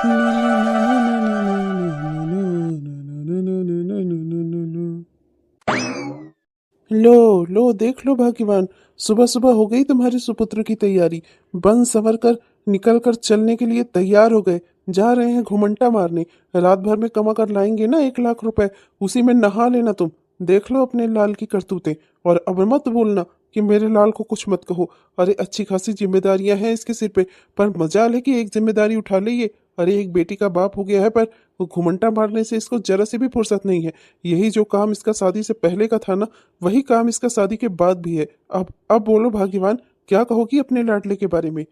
लो लो देख लो भाग्यवान, सुबह सुबह हो गई तुम्हारे सुपुत्र की तैयारी। बन संवर कर निकल कर चलने के लिए तैयार हो गए। जा रहे हैं घुमंटा मारने। रात भर में कमा कर लाएंगे ना 1 लाख रुपए, उसी में नहा लेना तुम। देख लो अपने लाल की करतूतें। और अब मत बोलना कि मेरे लाल को कुछ मत कहो। अरे अच्छी खासी जिम्मेदारियां हैं इसके सिर पे, पर मजाल है कि एक जिम्मेदारी उठा ले ये। अरे एक बेटी का बाप हो गया है, पर वो घुमंटा मारने से इसको जरा सी भी फुर्सत नहीं है। यही जो काम इसका शादी से पहले का था ना, वही काम इसका शादी के बाद भी है। अब बोलो भाग्यवान, क्या कहोगी अपने लाडले के बारे में?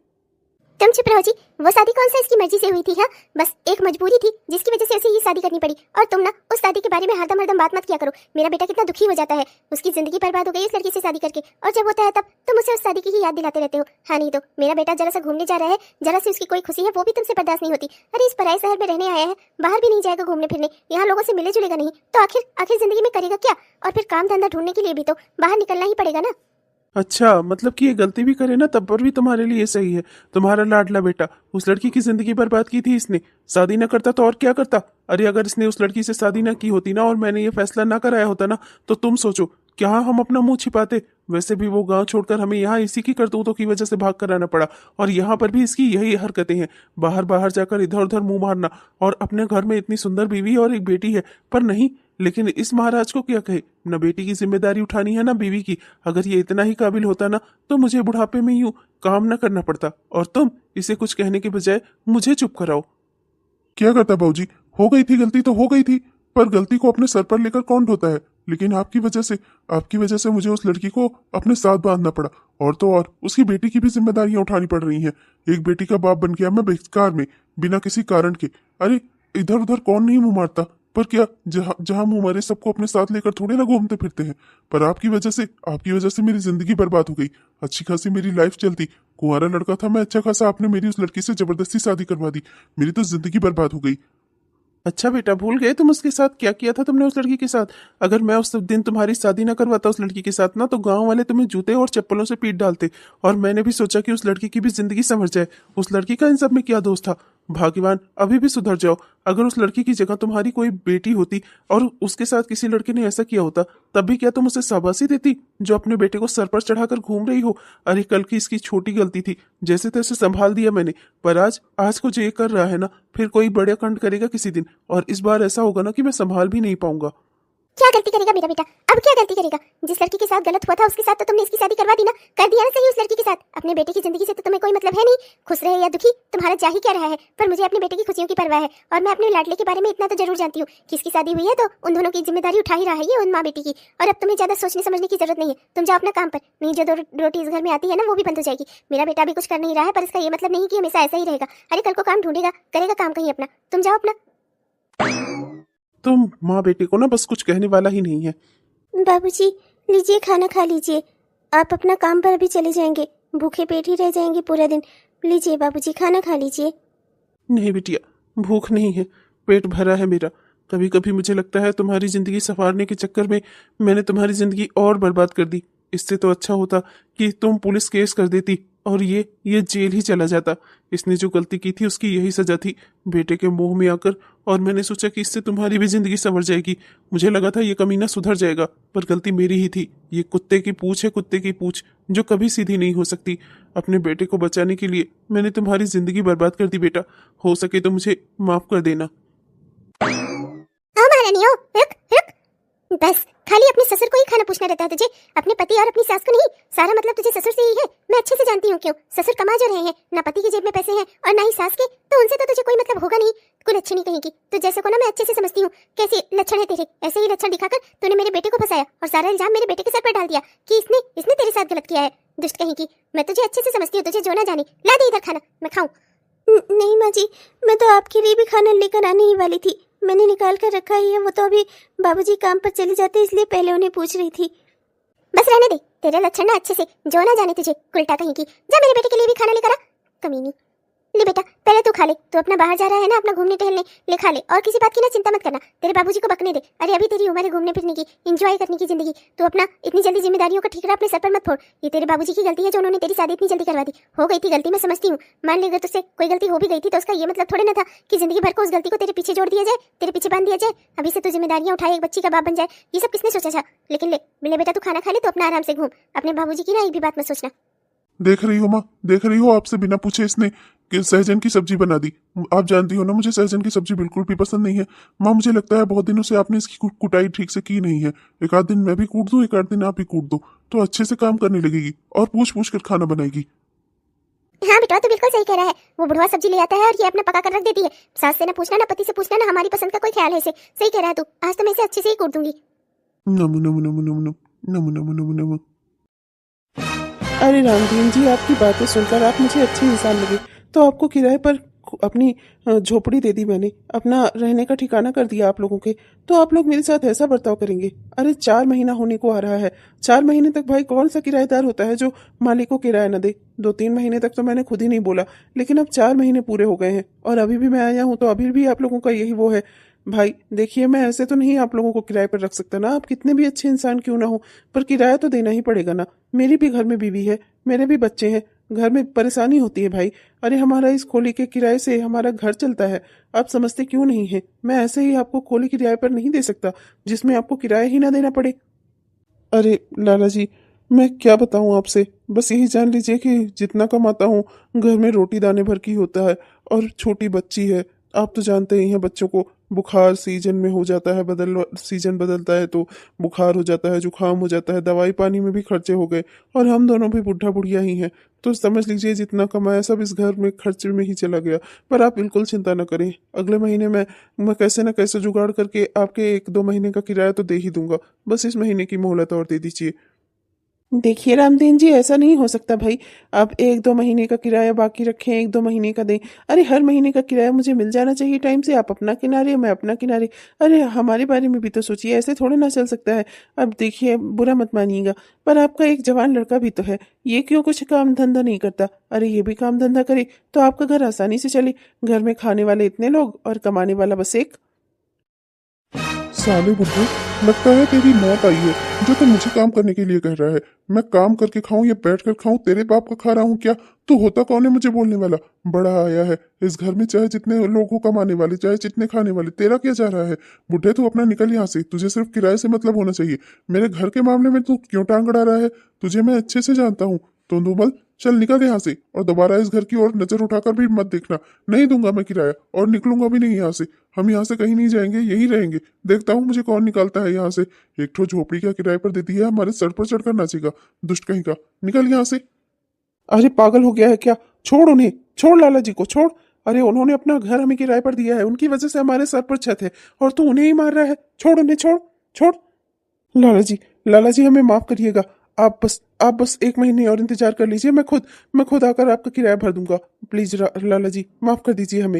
तुम चुप रहो जी। वो शादी कौन सा इसकी मर्जी से हुई थी? हाँ, बस एक मजबूरी थी जिसकी वजह से उसे ये शादी करनी पड़ी। और तुम ना उस शादी के बारे में हरदम हरदम बात मत किया करो। मेरा बेटा कितना दुखी हो जाता है, उसकी जिंदगी बर्बाद हो गई उस लड़की से शादी करके, और जब होता है तब तुम उसे उस शादी की ही याद दिलाते रहते हो। हाँ नहीं तो मेरा बेटा जरा सा घूमने जा रहा है, जरा सी उसकी कोई खुशी है वो भी तुमसे बर्दाश्त नहीं होती। अरे इस पराए शहर में रहने आया है, बाहर भी नहीं जाएगा घूमने फिरने, यहाँ लोगों से मिले जुलेगा नहीं, तो आखिर आखिर जिंदगी में करेगा क्या? और फिर काम धंधा ढूंढने के लिए भी तो बाहर निकलना ही पड़ेगा ना। अच्छा, मतलब कि ये गलती भी करे ना तब पर भी तुम्हारे लिए सही है। तुम्हारा लाडला बेटा, उस लड़की की जिंदगी बर्बाद की थी इसने। शादी ना करता तो और क्या करता? अरे अगर इसने उस लड़की से शादी ना की होती ना, और मैंने ये फैसला ना कराया होता ना, तो तुम सोचो क्या हम अपना मुंह छिपाते। वैसे भी वो गांव छोड़कर हमें यहाँ इसी की करतूतों की वजह से भाग कर आना पड़ा, और यहाँ पर भी इसकी यही हरकतें हैं। बाहर बाहर जाकर इधर उधर मुंह मारना, और अपने घर में इतनी सुंदर बीवी और एक बेटी है, पर नहीं। लेकिन इस महाराज को क्या कहे, न बेटी की जिम्मेदारी उठानी है ना बीवी की। अगर ये इतना ही काबिल होता ना, तो मुझे बुढ़ापे में यूं काम न करना पड़ता, और तुम इसे कुछ कहने के बजाय मुझे चुप कराओ। क्या करता बाबूजी, हो गई थी गलती तो हो गई थी, पर गलती को अपने सर पर लेकर कौन ढोता है। लेकिन आपकी वजह से मुझे उस लड़की को अपने साथ बांधना पड़ा, और तो और उसकी बेटी की भी जिम्मेदारियां उठानी पड़ रही हैं। एक बेटी का बाप बन गया मैं बेकार में, बिना किसी कारण के। अरे इधर उधर कौन नहीं मुंह मारता, पर क्या जहां जहां मुंह मारे सबको अपने साथ लेकर थोड़े ना घूमते फिरते हैं। पर आपकी वजह से मेरी जिंदगी बर्बाद हो गई। अच्छी खासी मेरी लाइफ चलती, कुंवारा लड़का था मैं अच्छा खासा, आपने मेरी उस लड़की से जबरदस्ती शादी करवा दी। मेरी तो जिंदगी बर्बाद हो गई। अच्छा बेटा, भूल गए तुम उसके साथ क्या किया था तुमने उस लड़की के साथ? अगर मैं उस दिन तुम्हारी शादी ना करवाता उस लड़की के साथ ना, तो गांव वाले तुम्हें जूते और चप्पलों से पीट डालते। और मैंने भी सोचा कि उस लड़की की भी जिंदगी संवर जाए। उस लड़की का इन सब में क्या दोष था? भाग्यवान, अभी भी सुधर जाओ। अगर उस लड़की की जगह तुम्हारी कोई बेटी होती और उसके साथ किसी लड़के ने ऐसा किया होता, तब भी क्या तुम उसे शाबाशी देती जो अपने बेटे को सर पर चढ़ाकर घूम रही हो? अरे कल की इसकी छोटी गलती थी, जैसे तैसे संभाल दिया मैंने, पर आज को जो ये कर रहा है ना, फिर कोई बड़े कांड करेगा किसी दिन, और इस बार ऐसा होगा ना कि मैं संभाल भी नहीं पाऊंगा। क्या गलती करेगा मेरा बेटा? अब क्या गलती करेगा? जिस लड़की के साथ गलत हुआ था उसके साथ तो तुमने इसकी शादी करवा दी ना, कर दिया ना सही उस लड़की के साथ। अपने बेटे की जिंदगी से तो तुम्हें कोई मतलब है नहीं। खुश रहे या दुखी तुम्हारा जा ही क्या रहा है, पर मुझे अपने बेटे की खुशियों की परवाह है। और मैं अपने लाडले के बारे में इतना तो जरूर जानती हूँ कि इसकी शादी हुई है तो उन दोनों की जिम्मेदारी उठा ही रहा है ये, उन माँ बेटी की। और अब तुम्हें ज्यादा सोचने समझने की जरूरत नहीं है, तुम जाओ अपना काम पर। नहीं, जो दो रोटी इस घर में आती है ना वो भी बंद हो जाएगी। मेरा बेटा भी कुछ कर नहीं रहा है, पर इसका ये मतलब नहीं कि हमेशा ऐसा ही रहेगा। अरे कल को काम ढूंढेगा, करेगा काम कहीं अपना। तुम जाओ अपना। तुम माँ बेटे को ना बस कुछ कहने वाला ही नहीं है। बाबूजी लीजिए, खाना खा लीजिए। आप अपना काम पर अभी चले जाएंगे, भूखे पेट ही रह जाएंगे पूरा दिन। लीजिए बाबूजी, खाना खा लीजिए। नहीं बिटिया, भूख नहीं है, पेट भरा है मेरा। कभी कभी मुझे लगता है तुम्हारी जिंदगी संवारने के चक्कर में मैंने तुम्हारी जिंदगी और बर्बाद कर दी। इससे तो अच्छा होता कि तुम पुलिस केस कर देती और ये जेल ही चला जाता। इसने जो गलती की थी उसकी यही सजा थी, बेटे के मुंह में आकर। और मैंने सोचा कि इससे तुम्हारी भी जिंदगी संवर जाएगी। मुझे लगा था ये कमीना सुधर जाएगा, पर गलती मेरी ही थी। ये कुत्ते की पूंछ है, कुत्ते की पूंछ, जो कभी सीधी नहीं हो सकती। अपने बेटे को बचाने के लिए मैंने तुम्हारी जिंदगी बर्बाद कर दी बेटा। हो सके तो मुझे माफ कर देना। महारानियों रुक रुक, बस खाली अपने ससुर को ही खाना पूछना रहता है तुझे, अपने पति और अपनी सास को नहीं। सारा मतलब तुझे ससुर से ही है। मैं अच्छे से जानती हूँ क्यों। ससुर कमा जो रहे हैं, ना पति की जेब में पैसे हैं और ना ही सास के, तो उनसे तो तुझे कोई मतलब होगा नहीं। कोई लक्षण नहीं कहेगी तो जैसे को ना मैं अच्छे से समझती हूँ कैसे लक्षण है तेरे। ऐसे ही लक्षण दिखाकर तूने मेरे बेटे को फंसाया और सारा इल्जाम मेरे बेटे के सर पर डाल दिया कि इसने तेरे साथ गलत किया है। दुष्ट कहीं की, मैं तुझे अच्छे से समझती हूँ, तुझे जो ना जाने। ला दे इधर खाना, मैं खाऊं। नहीं माँ जी, मैं तो आपके लिए भी खाना लेकर आने ही वाली थी। मैंने निकाल कर रखा ही है, वो तो अभी बाबूजी काम पर चले जाते इसलिए पहले उन्हें पूछ रही थी। बस रहने दे, तेरे लक्षण ना अच्छे से जो ना जाने तुझे, उल्टा कहीं की। जा मेरे बेटे के लिए भी खाना लेकर आ, कमीनी। ले बेटा पहले तू खा ले, तू अपना बाहर जा रहा है ना अपना घूमने टहलने, ले खा ले और किसी बात की ना चिंता मत करना, तेरे बाबूजी को बकने दे। अरे अभी तेरी उम्र है घूमने फिरने की, एंजॉय करने की जिंदगी, तू अपना इतनी जल्दी जिम्मेदारियों का ठीकरा अपने सर पर मत फोड़। ये तेरे बाबूजी की गलती है जो उन्होंने तेरी शादी इतनी जल्दी करवा दी। हो गई थी गलती, मैं समझती हूँ, मान ली अगर तुझसे कोई गलती हो भी गई थी तो उसका ये मतलब थोड़े ना था कि जिंदगी भर को उस गलती को तेरे पीछे जोड़ दिया जाए, तेरे पीछे बांध दिया जाए। अभी से तू जिम्मेदारियां उठाए, एक बच्ची का बाप बन जाए, ये सब किसने सोचा था। लेकिन ले बेटा तू खाना खा ले, तो अपना आराम से घूम, अपने बाबूजी की ना एक भी बात मत सोचना। देख रही हो माँ, देख रही हो, आपसे बिना पूछे इसने कि सहजन की सब्जी बना दी। आप जानती हो ना मुझे सहजन की सब्जी बिल्कुल भी पसंद नहीं है। माँ मुझे लगता है बहुत दिनों से आपने इसकी कुटाई ठीक से की नहीं है। एक आध दिन मैं भी कूट दूं, एक आध दिन आप भी कूट दो, तो अच्छे से काम करने लगेगी और पूछ पूछ कर खाना बनाएगी। हाँ बेटा तो बिल्कुल सही कह रहा है, वो बुढ़वा सब्जी ले आता है और ये अपना पका कर रख देती है। सास से ना पूछना ना पति से पूछना ना हमारी पसंद का कोई ख्याल है इसे। सही कह रहा है तू, आज तो मैं इसे अच्छे से ही कूट दूंगी। नमु नमु नमु नमु नमु नमु नमु नमु नमु। अरे रामदीन जी, आपकी बातें सुनकर आप मुझे अच्छे इंसान लगे, तो आपको किराए पर अपनी झोपड़ी दे दी मैंने, अपना रहने का ठिकाना कर दिया आप लोगों के, तो आप लोग मेरे साथ ऐसा बर्ताव करेंगे। अरे 4 महीना होने को आ रहा है, 4 महीने तक भाई कौन सा किराएदार होता है जो मालिक को किराया न दे। 2-3 महीने तक तो मैंने खुद ही नहीं बोला, लेकिन अब 4 महीने पूरे हो गए हैं और अभी भी मैं आया हूँ, तो अभी भी आप लोगों का यही वो है। भाई देखिए, मैं ऐसे तो नहीं आप लोगों को किराए पर रख सकता ना, आप कितने भी अच्छे इंसान क्यों ना हो, पर किराया तो देना ही पड़ेगा ना। मेरी भी घर में बीवी है, मेरे भी बच्चे हैं, घर में परेशानी होती है भाई। अरे हमारा इस खोली के किराए से हमारा घर चलता है, आप समझते क्यों नहीं है। मैं ऐसे ही आपको खोली किराए पर नहीं दे सकता जिसमें आपको किराया ही ना देना पड़े। अरे लाला जी, मैं क्या बताऊं आपसे, बस यही जान लीजिए कि जितना कमाता हूँ घर में रोटी दाने भर की होता है, और छोटी बच्ची है, आप तो जानते ही हैं बच्चों को बुखार सीजन में हो जाता है, सीजन बदलता है तो बुखार हो जाता है, जुकाम हो जाता है, दवाई पानी में भी खर्चे हो गए, और हम दोनों भी बुढ़ा बुढ़िया ही हैं, तो समझ लीजिए जितना कमाया सब इस घर में खर्चे में ही चला गया। पर आप बिल्कुल चिंता न करें, अगले महीने मैं कैसे न कैसे जुगाड़ करके आपके 1-2 महीने का किराया तो दे ही दूंगा, बस इस महीने की मोहलत और दे दीजिए। देखिए रामदीन जी, ऐसा नहीं हो सकता भाई, आप 1-2 महीने का किराया बाकी रखें, 1-2 महीने का दें। अरे हर महीने का किराया मुझे मिल जाना चाहिए टाइम से, आप अपना किनारे मैं अपना किनारे। अरे हमारे बारे में भी तो सोचिए, ऐसे थोड़े ना चल सकता है। अब देखिए, बुरा मत मानिएगा, पर आपका एक जवान लड़का भी तो है, ये क्यों कुछ काम धंधा नहीं करता। अरे ये भी काम धंधा करे तो आपका घर आसानी से चले। घर में खाने वाले इतने लोग और कमाने वाला बस एक। साले बुद्धू, लगता है तेरी मौत आई है जो तू मुझे काम करने के लिए कह रहा है। मैं काम करके खाऊं या बैठ कर खाऊं, तेरे बाप का खा रहा हूं क्या? तू होता कौन है मुझे बोलने वाला? बड़ा आया है इस घर में, चाहे जितने लोग हो कमाने वाले, चाहे जितने खाने वाले, तेरा क्या जा रहा है? बुढ़े तू अपना निकल यहाँ से, तुझे सिर्फ किराए से मतलब होना चाहिए। मेरे घर के मामले में तू क्यों टांग अड़ा रहा है? तुझे मैं अच्छे से जानता हूँ। तो दुमल, चल निकल यहाँ से, और दोबारा इस घर की ओर नजर उठाकर भी मत देखना। नहीं दूंगा मैं किराया, और निकलूंगा भी नहीं यहाँ से। हम यहाँ से कहीं नहीं जाएंगे, यहीं रहेंगे। देखता हूँ मुझे कौन निकालता है यहाँ से। एक ठो झोपड़ी का किराए पर देती है, हमारे सर पर चढ़कर नाचेगा, दुष्ट कहीं का। निकल यहाँ से। अरे पागल हो गया है क्या? छोड़ उन्हें, छोड़ लाला जी को छोड़। अरे उन्होंने अपना घर हमें किराए पर दिया है, उनकी वजह से हमारे सर पर छत है, और तू उन्हें ही मार रहा है। छोड़ उन्हें, छोड़ छोड़। लाला जी, लाला जी हमें माफ करिएगा, आप बस 1 महीने और इंतजार कर लीजिए, मैं खुद आकर आपका किराया भर दूंगा। प्लीज लाला जी माफ कर दीजिए हमें।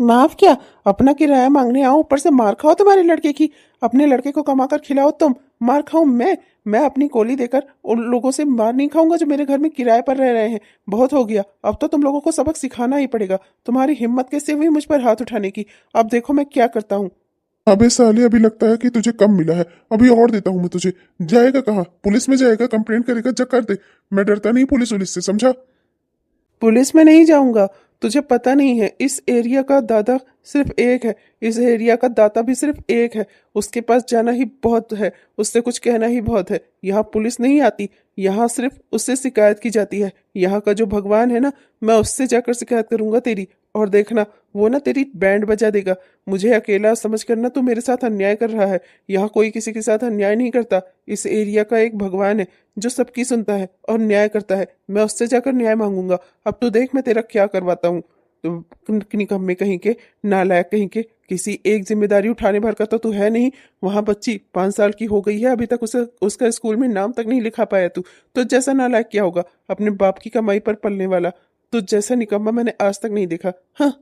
माफ क्या, अपना किराया मांगने आओ, ऊपर से मार खाओ तुम्हारे लड़के की। अपने लड़के को कमाकर खिलाओ तुम, मार खाऊं मैं अपनी कोली देकर उन लोगों से मार नहीं खाऊंगा जो मेरे घर में किराए पर रह रहे हैं। बहुत हो गया, अब तो तुम लोगों को सबक सिखाना ही पड़ेगा। तुम्हारी हिम्मत कैसे हुई मुझ पर हाथ उठाने की? अब देखो मैं क्या करता हूँ। अबे साले, अभी लगता है कि तुझे कम मिला है, अभी और देता हूँ मैं तुझे। जाएगा कहाँ? पुलिस में जाएगा, कंप्लेंट करेगा, जा कर दे। मैं डरता नहीं पुलिस से, समझा? पुलिस में नहीं जाऊंगा, तुझे पता नहीं है, इस एरिया का दादा सिर्फ एक है, इस एरिया का दाता भी सिर्फ एक है, उसके पास जाना ही बहुत है, उससे कुछ कहना ही बहुत है। यहाँ पुलिस नहीं आती, यहाँ सिर्फ उससे शिकायत की जाती है। यहाँ का जो भगवान है ना, मैं उससे जाकर शिकायत करूंगा तेरी, और देखना वो ना तेरी बैंड बजा देगा। मुझे अकेला समझ कर ना तू मेरे साथ अन्याय कर रहा है। यहाँ कोई किसी के साथ अन्याय नहीं करता, इस एरिया का एक भगवान है जो सबकी सुनता है और न्याय करता है। मैं उससे जाकर न्याय मांगूंगा। अब तू देख मैं तेरा क्या करवाता हूँ। तो निकम्मे कहीं के, नालायक कहीं के, किसी एक जिम्मेदारी उठाने भर का तो तू है नहीं। वहां बच्ची 5 साल की हो गई है, अभी तक उसे उसका स्कूल में नाम तक नहीं लिखा पाया तू। तो जैसा नालायक क्या होगा, अपने बाप की कमाई पर पलने वाला। तो जैसा निकम्मा मैंने आज तक नहीं देखा। हाँ,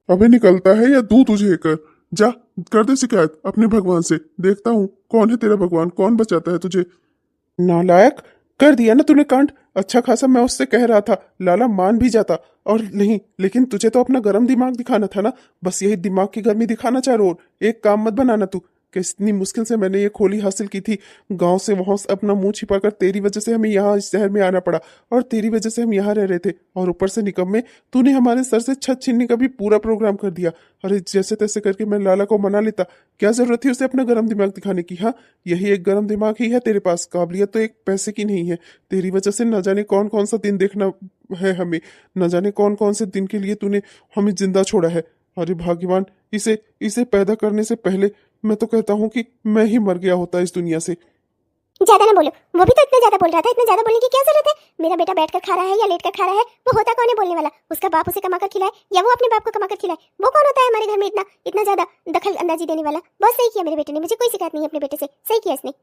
अबे निकलता है या दूं तुझे कर? जा, कर दे शिकायत अपने भगवान से। देखता हूँ कौन है तेरा भगवान, कौन बचाता है तुझे। नालायक, कर दिया ना तूने कांड। अच्छा खासा मैं उससे कह रहा था, लाला मान भी जाता। और नहीं, लेकिन तुझे तो अपना गर्म दिमाग दिखाना था ना, बस यही दिमाग की गर्मी दिखाना चारों ओर। एक काम मत बनाना तू, कितनी मुश्किल से मैंने ये खोली हासिल की थी। गांव से वहां से अपना मुंह छिपाकर तेरी वजह से हमें यहाँ इस शहर में आना पड़ा, और तेरी वजह से हम यहाँ रह रहे थे। और ऊपर से निकम्मे तूने हमारे सर से छत छीनने का भी पूरा प्रोग्राम कर दिया। अरे जैसे तैसे करके मैं लाला को मना लेता, क्या जरूरत थी उसे अपना गर्म दिमाग दिखाने की। हाँ, यही एक गर्म दिमाग ही है तेरे पास, काबिलियत तो एक पैसे की नहीं है। तेरी वजह से न जाने कौन कौन सा दिन देखना है हमें, न जाने कौन कौन से दिन के लिए तूने हमें जिंदा छोड़ा है। अरे भाग्यवान, इसे इसे पैदा करने से पहले मैं तो कहता हूँ कि मैं ही मर गया होता इस दुनिया से। ज्यादा ना बोलो, वो भी तो इतना ज्यादा बोल रहा था। इतना ज्यादा बोलने की क्या जरूरत है? मेरा बेटा बैठकर खा रहा है या लेटकर खा रहा है, वो होता कौन है बोलने वाला? उसका बाप उसे कमाकर खिलाए या वो अपने बाप को कमाकर खिलाए, वो कौन होता है हमारे घर में इतना इतना ज्यादा दखल अंदाजी देने वाला? बहुत सही किया मेरे बेटे ने, मुझे कोई शिकायत नहीं है अपने बेटे से, सही किया इसने।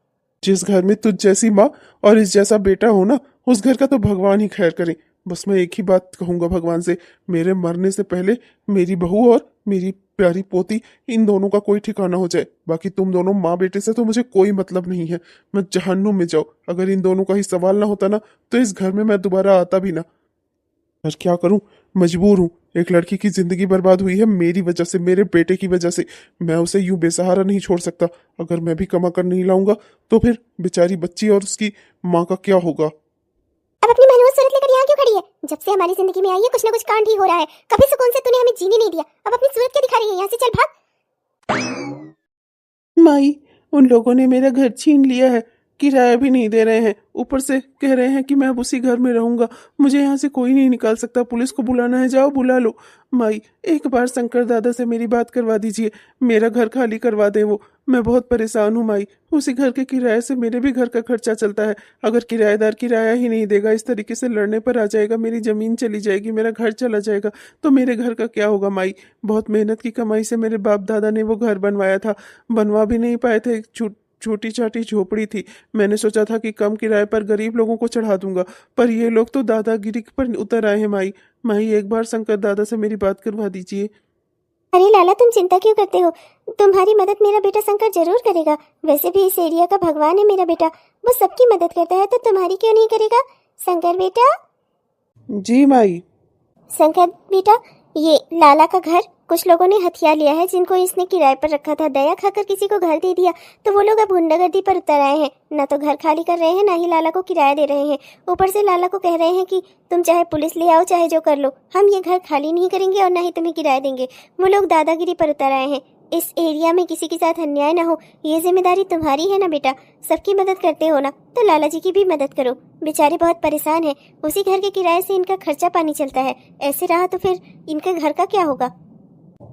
जिस घर में तुझ जैसी माँ और इस जैसा बेटा हो ना, उस घर का तो भगवान ही खैर करे। बस मैं एक ही बात कहूंगा भगवान से, मेरे मरने से पहले मेरी बहू और मेरी प्यारी पोती, इन दोनों का कोई ठिकाना हो जाए। बाकी तुम दोनों माँ बेटे से तो मुझे कोई मतलब नहीं है, मैं जहन्नुम में जाओ। अगर इन दोनों का ही सवाल ना होता ना, तो इस घर में मैं दोबारा आता भी ना। पर क्या करूं, मजबूर हूं। एक लड़की की जिंदगी बर्बाद हुई है मेरी वजह से, मेरे बेटे की वजह से। मैं उसे यूं बेसहारा नहीं छोड़ सकता। अगर मैं भी कमा कर नहीं लाऊंगा तो फिर बेचारी बच्ची और उसकी माँ का क्या होगा। अब अपनी मनहूस सूरत लेकर यहाँ क्यों खड़ी है? जब से हमारी जिंदगी में आई है कुछ ना कुछ कांड ही हो रहा है। कभी सुकून से तूने हमें जीने नहीं दिया, अब अपनी सूरत क्या दिखा रही है? यहाँ से चल भाग। माई, उन लोगों ने मेरा घर छीन लिया है, किराया भी नहीं दे रहे हैं, ऊपर से कह रहे हैं कि मैं अब उसी घर में रहूंगा। मुझे यहाँ से कोई नहीं निकाल सकता, पुलिस को बुलाना है जाओ बुला लो। माई, एक बार शंकर दादा से मेरी बात करवा दीजिए, मेरा घर खाली करवा दे वो। मैं बहुत परेशान हूँ माई, उसी घर के किराए से मेरे भी घर का खर्चा चलता है। अगर किराएदार किराया ही नहीं देगा, इस तरीके से लड़ने पर आ जाएगा, मेरी जमीन चली जाएगी, मेरा घर चला जाएगा, तो मेरे घर का क्या होगा माई? बहुत मेहनत की कमाई से मेरे बाप दादा ने वो घर बनवाया था, बनवा भी नहीं पाए थे, छोटी चाटी झोपड़ी थी। मैंने सोचा था कि कम किराए पर गरीब लोगों को चढ़ा दूंगा, पर ये लोग तो दादागिरी पर उतर आए हैं माई। माई, एक बार शंकर दादा से मेरी बात करवा दीजिए। अरे लाला, तुम चिंता क्यों करते हो? तुम्हारी मदद मेरा बेटा शंकर जरूर करेगा। वैसे भी इस एरिया का भगवान है मेरा बेटा, वो सबकी मदद करता है, तो तुम्हारी क्यों नहीं करेगा? शंकर बेटा, जी माई। शंकर बेटा, ये लाला का घर कुछ लोगों ने हथिया लिया है, जिनको इसने किराए पर रखा था। दया खाकर किसी को घर दे दिया, तो वो लोग अब गुंडागर्दी पर उतर आए हैं। ना तो घर खाली कर रहे हैं, ना ही लाला को किराया दे रहे हैं। ऊपर से लाला को कह रहे हैं कि तुम चाहे पुलिस ले आओ, चाहे जो कर लो, हम ये घर खाली नहीं करेंगे और ना ही तुम्हें किराया देंगे। वो लोग दादागिरी पर उतर आए हैं। इस एरिया में किसी के साथ अन्याय ना हो, ये जिम्मेदारी तुम्हारी है ना बेटा। सबकी मदद करते हो ना, तो लाला जी की भी मदद करो। बेचारे बहुत परेशान हैं, उसी घर के किराए से इनका खर्चा पानी चलता है। ऐसे रहा तो फिर इनके घर का क्या होगा?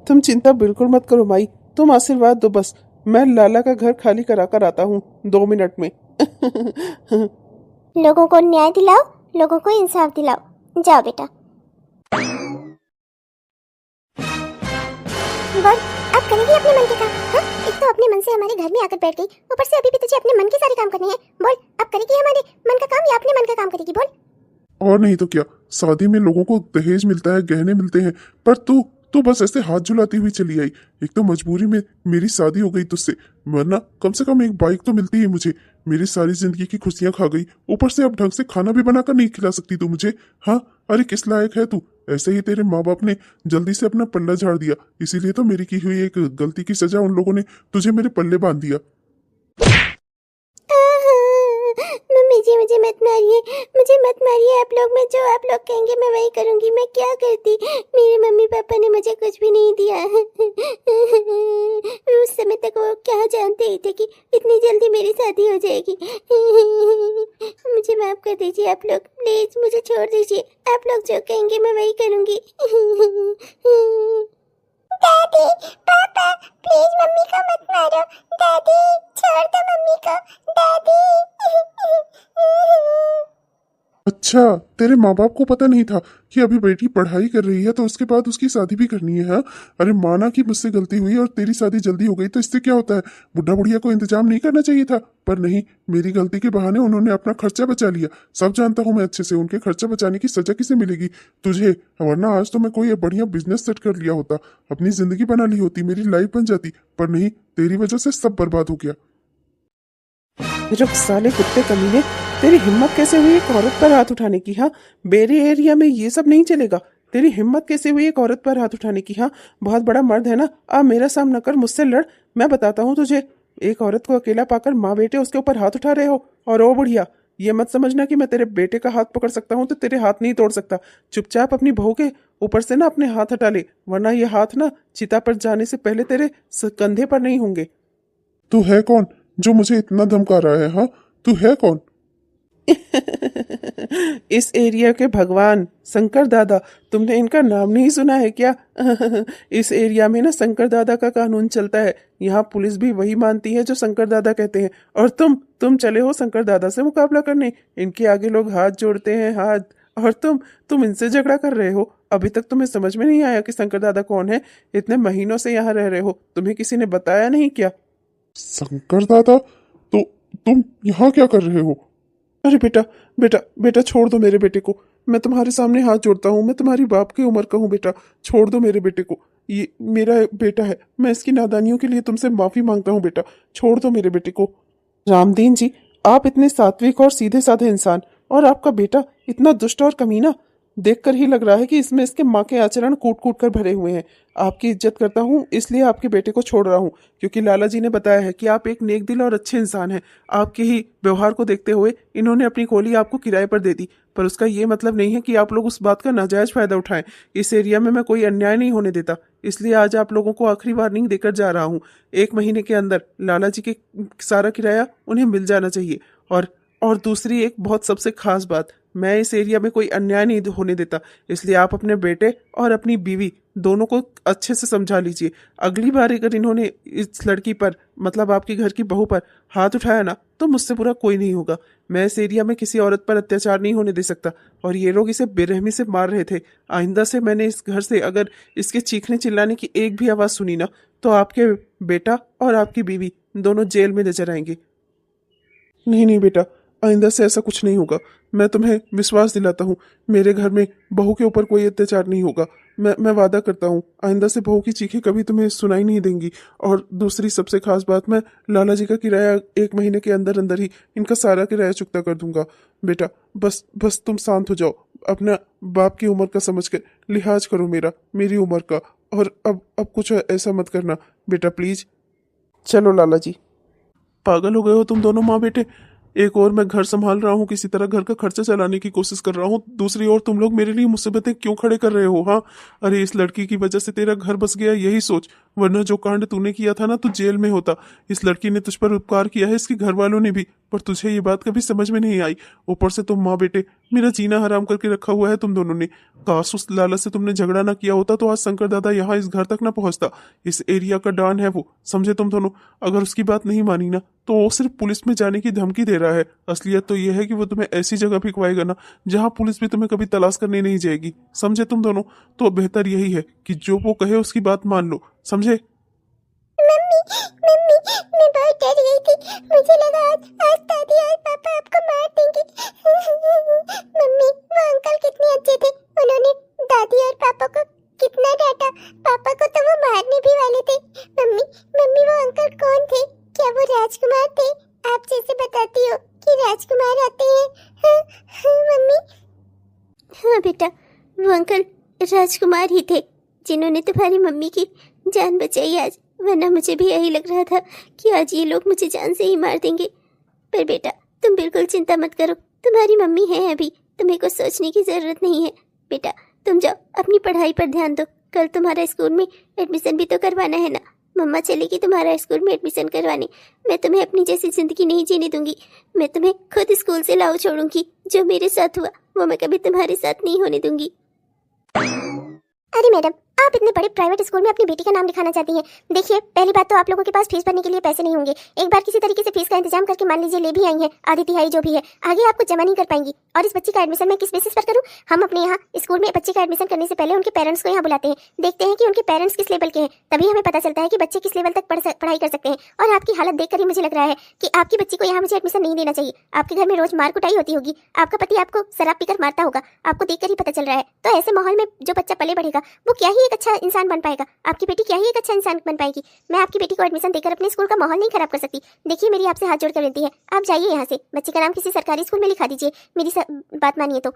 तुम चिंता बिल्कुल मत करो माई, तुम आशीर्वाद दो बस। मैं लाला का घर खाली करा कर आता हूँ 2 मिनट में। लोगों को न्याय दिलाओ, लोगों को इंसाफ दिलाओ। जाओ बेटा। बोल, अब करेगी अपने मन के काम? हाँ, एक तो अपने मन से हमारे घर में आकर बैठ गई, ऊपर से अभी भी तुझे अपने मन के सारे काम करने हैं। बोल, अब करेगी हमारे मन का काम या अपने मन का काम करेगी? बोल। और नहीं तो क्या, शादी में लोगों को दहेज मिलता है, गहने मिलते हैं, पर तू बस ऐसे हाथ झुलाती हुई चली आई। एक तो मजबूरी में मेरी शादी हो गई तुझसे, वरना कम से कम एक बाइक तो मिलती ही मुझे। मेरी सारी जिंदगी की खुशियां खा गई, ऊपर से अब ढंग से खाना भी बनाकर नहीं खिला सकती तू मुझे। हाँ, अरे किस लायक है तू? ऐसे ही तेरे माँ बाप ने जल्दी से अपना पल्ला झाड़ दिया, इसीलिए तो मेरी की हुई एक गलती की सजा उन लोगों ने तुझे मेरे पल्ले बांध दिया। मम्मी जी, मुझे मत मारिए, मुझे मत मारिए आप लोग। मैं जो आप लोग कहेंगे मैं वही करूंगी। मैं क्या करती? मेरे मम्मी पापा ने मुझे कुछ भी नहीं दिया। उस समय तक वो क्या जानते ही थे कि इतनी जल्दी मेरी शादी हो जाएगी। मुझे माफ कर दीजिए आप लोग, प्लीज मुझे छोड़ दीजिए। आप लोग जो कहेंगे मैं वही करूंगी। दादी, पापा, प्लीज मम्मी को मत मारो। दादी, छोड़ दो मम्मी को। दादी। अच्छा, तेरे माँ बाप को पता नहीं था कि अभी बेटी पढ़ाई कर रही है तो उसके बाद उसकी शादी भी करनी है? हाँ, अरे माना कि मुझसे गलती हुई और तेरी शादी जल्दी हो गई तो इससे क्या होता है? बुढ़ा बुढ़िया को इंतजाम नहीं करना चाहिए था? पर नहीं, मेरी गलती के बहाने उन्होंने अपना खर्चा बचा लिया। सब जानता हूँ मैं अच्छे से, उनके खर्चा बचाने की सजा किसे मिलेगी? तुझे। वरना आज तो मैं कोई बढ़िया बिजनेस सेट कर लिया होता, अपनी जिंदगी बना ली होती, मेरी लाइफ बन जाती। पर नहीं, तेरी वजह से सब बर्बाद हो गया। रुक साले कुत्ते कमीने, तेरी हिम्मत कैसे हुई एक औरत पर हाथ उठाने की? हाँ, मेरे एरिया में ये सब नहीं चलेगा। तेरी हिम्मत कैसे हुई एक औरत पर हाथ उठाने की? हाँ, बहुत बड़ा मर्द है ना, आ मेरा सामना कर, मुझसे लड़, मैं बताता हूँ तुझे। एक औरत को अकेला पाकर माँ बेटे उसके ऊपर हाथ उठा रहे हो। और ओ बुढ़िया, ये मत समझना कि मैं तेरे बेटे का हाथ पकड़ सकता हूँ तो तेरे हाथ नहीं तोड़ सकता। चुपचाप अपनी बहू के ऊपर से ना अपने हाथ हटा ले, वरना ये हाथ ना चिता पर जाने से पहले तेरे कंधे पर नहीं होंगे। तू है कौन जो मुझे इतना धमका रहा है? हाँ, तू है कौन? इस एरिया के भगवान शंकर दादा, तुमने इनका नाम नहीं सुना है क्या? इस एरिया में ना शंकर दादा का कानून चलता है। यहाँ पुलिस भी वही मानती है जो शंकर दादा कहते हैं। और तुम चले हो शंकर दादा से मुकाबला करने। इनके आगे लोग हाथ जोड़ते हैं, हाथ। और तुम इनसे झगड़ा कर रहे हो। अभी तक तुम्हें समझ में नहीं आया कि शंकर दादा कौन है? इतने महीनों से यहाँ रह रहे हो, तुम्हें किसी ने बताया नहीं क्या? शंकर दादा? तो तुम यहाँ क्या कर रहे हो? अरे बेटा, बेटा, बेटा, छोड़ दो मेरे बेटे को। मैं तुम्हारे सामने हाथ जोड़ता हूँ, मैं तुम्हारी बाप की उम्र का हूँ बेटा। छोड़ दो मेरे बेटे को, ये मेरा बेटा है। मैं इसकी नादानियों के लिए तुमसे माफी मांगता हूँ बेटा। छोड़ दो मेरे बेटे को। रामदीन जी, आप इतने सात्विक और सीधे साधे इंसान, और आपका बेटा इतना दुष्ट और कमीना। देखकर ही लग रहा है कि इसमें इसके माँ के आचरण कूट कूट कर भरे हुए हैं। आपकी इज्जत करता हूँ, इसलिए आपके बेटे को छोड़ रहा हूँ, क्योंकि लाला जी ने बताया है कि आप एक नेक दिल और अच्छे इंसान हैं। आपके ही व्यवहार को देखते हुए इन्होंने अपनी खोली आपको किराए पर दे दी, पर उसका ये मतलब नहीं है कि आप लोग उस बात का नाजायज फायदा उठाएं। इस एरिया में मैं कोई अन्याय नहीं होने देता, इसलिए आज आप लोगों को आखिरी वार्निंग देकर जा रहा हूँ। 1 महीने के अंदर लाला जी के सारा किराया उन्हें मिल जाना चाहिए। और दूसरी एक बहुत सबसे खास बात, मैं इस एरिया में कोई अन्याय नहीं होने देता, इसलिए आप अपने बेटे और अपनी बीवी दोनों को अच्छे से समझा लीजिए। अगली बार अगर इन्होंने इस लड़की पर, मतलब आपके घर की बहू पर हाथ उठाया ना, तो मुझसे बुरा कोई नहीं होगा। मैं इस एरिया में किसी औरत पर अत्याचार नहीं होने दे सकता, और ये लोग इसे बेरहमी से मार रहे थे। आइंदा से मैंने इस घर से अगर इसके चीखने चिल्लाने की एक भी आवाज़ सुनी ना, तो आपके बेटा और आपकी बीवी दोनों जेल में नजर आएंगे। नहीं नहीं बेटा, आइंदा से ऐसा कुछ नहीं होगा। मैं तुम्हें विश्वास दिलाता हूँ, मेरे घर में बहू के ऊपर कोई अत्याचार नहीं होगा। मैं वादा करता हूँ, आइंदा से बहू की चीखें कभी तुम्हें सुनाई नहीं देंगी। और दूसरी सबसे खास बात, मैं लाला जी का किराया 1 महीने के अंदर अंदर ही इनका सारा किराया चुकता कर दूंगा। बेटा, बस बस तुम शांत हो जाओ। अपना बाप की उम्र का समझ कर लिहाज करो मेरी उम्र का। और अब कुछ ऐसा मत करना बेटा, प्लीज। चलो लाला जी। पागल हो गए हो तुम दोनों माँ बेटे। एक और मैं घर संभाल रहा हूँ, किसी तरह घर का खर्चा चलाने की कोशिश कर रहा हूँ, दूसरी ओर तुम लोग मेरे लिए मुसीबतें क्यों खड़े कर रहे हो? हाँ, अरे इस लड़की की वजह से तेरा घर बस गया, यही सोच। वरना जो कांड तूने किया था ना, तू जेल में होता। इस लड़की ने तुझ पर उपकार किया है, इसके घर वालों ने भी, पर तुझे ये बात कभी समझ में नहीं आई। ऊपर से तुम माँ बेटे मेरा जीना हराम करके रखा हुआ है तुम दोनों ने। काश उस लाला से तुमने झगड़ा ना किया होता तो आज शंकर दादा यहाँ इस घर तक ना पहुंचता। इस एरिया का डॉन है वो, समझे तुम दोनों। अगर उसकी बात नहीं मानी ना, तो वो सिर्फ पुलिस में जाने की धमकी दे रहा है। असलियत तो यह है कि वो तुम्हें ऐसी जगह भिजवाएगा ना, जहां पुलिस भी तुम्हें कभी तलाश करने नहीं जाएगी। समझे तुम दोनों? तो बेहतर यही है कि जो वो कहे उसकी बात मान लो, समझे? मम्मी, मम्मी, मैं बहुत डर गई थी। मुझे लगा आज दादी और पापा आपको मार देंगे। मम्मी, वो अंकल कितने अच्छे थे। उन्होंने दादी और पापा को कितना डांटा। पापा को तो वो मारने भी वाले थे। मम्मी, मम्मी, वो अंकल कौन थे? क्या वो राजकुमार थे? आप जैसे बताती हो कि राजकुमार आते हैं। हाँ, हाँ, मम्मी। हाँ बेटा, वो अंकल राजकुमार ही थे जिन्होंने तुम्हारी मम्मी की जान बचाई आज। वरना मुझे भी यही लग रहा था कि आज ये लोग मुझे जान से ही मार देंगे। पर बेटा, तुम बिल्कुल चिंता मत करो, तुम्हारी मम्मी है अभी, तुम्हें कुछ सोचने की जरूरत नहीं है। बेटा, तुम जाओ अपनी पढ़ाई पर ध्यान दो। कल तुम्हारा स्कूल में एडमिशन भी तो करवाना है ना। मम्मा चलेगी तुम्हारा स्कूल में एडमिशन करवाने। मैं तुम्हें अपनी जैसी जिंदगी नहीं जीने दूंगी। मैं तुम्हें खुद स्कूल से लाओ छोड़ूंगी। जो मेरे साथ हुआ वो मैं कभी तुम्हारे साथ नहीं होने दूंगी। अरे मैडम, आप इतने बड़े प्राइवेट स्कूल में अपनी बेटी का नाम लिखाना चाहती हैं। देखिए, पहली बात तो आप लोगों के पास फीस भरने के लिए पैसे नहीं होंगे। एक बार किसी तरीके से फीस का इंतजाम करके मान लीजिए ले भी आई हैं, आधी तिहाई जो भी है, आगे आपको जमा नहीं कर पाएंगी। और इस बच्ची का एडमिशन मैं किस बेसिस पर करूं? हम अपने यहाँ स्कूल में बच्चे का एडमिशन करने से पहले उनके पेरेंट्स को यहाँ बुलाते हैं, देखते हैं कि उनके पेरेंट्स किस लेवल के हैं, तभी हमें पता चलता है कि बच्चे किस लेवल तक पढ़ाई कर सकते हैं। और आपकी हालत देखकर ही मुझे लग रहा है कि आपकी बच्ची को यहाँ मुझे एडमिशन नहीं देना चाहिए। आपके घर में रोज मार कुटाई होती होगी, आपका पति आपको शराब पीकर मारता होगा, आपको देखकर ही पता चल रहा है। तो ऐसे माहौल में जो बच्चा पले बढ़ेगा वो क्या ही ही एक अच्छा इंसान बन पाएगा, आपकी बेटी क्या ही एक अच्छा इंसान बन पाएगी। मैं आपकी बेटी को एडमिशन देकर अपने स्कूल का माहौल नहीं खराब कर सकती। देखिए मेरी आपसे हाथ जोड़कर विनती है, आप जाइए यहाँ से, बच्चे का नाम किसी सरकारी स्कूल में लिखा दीजिए, मेरी बात मानिए तो।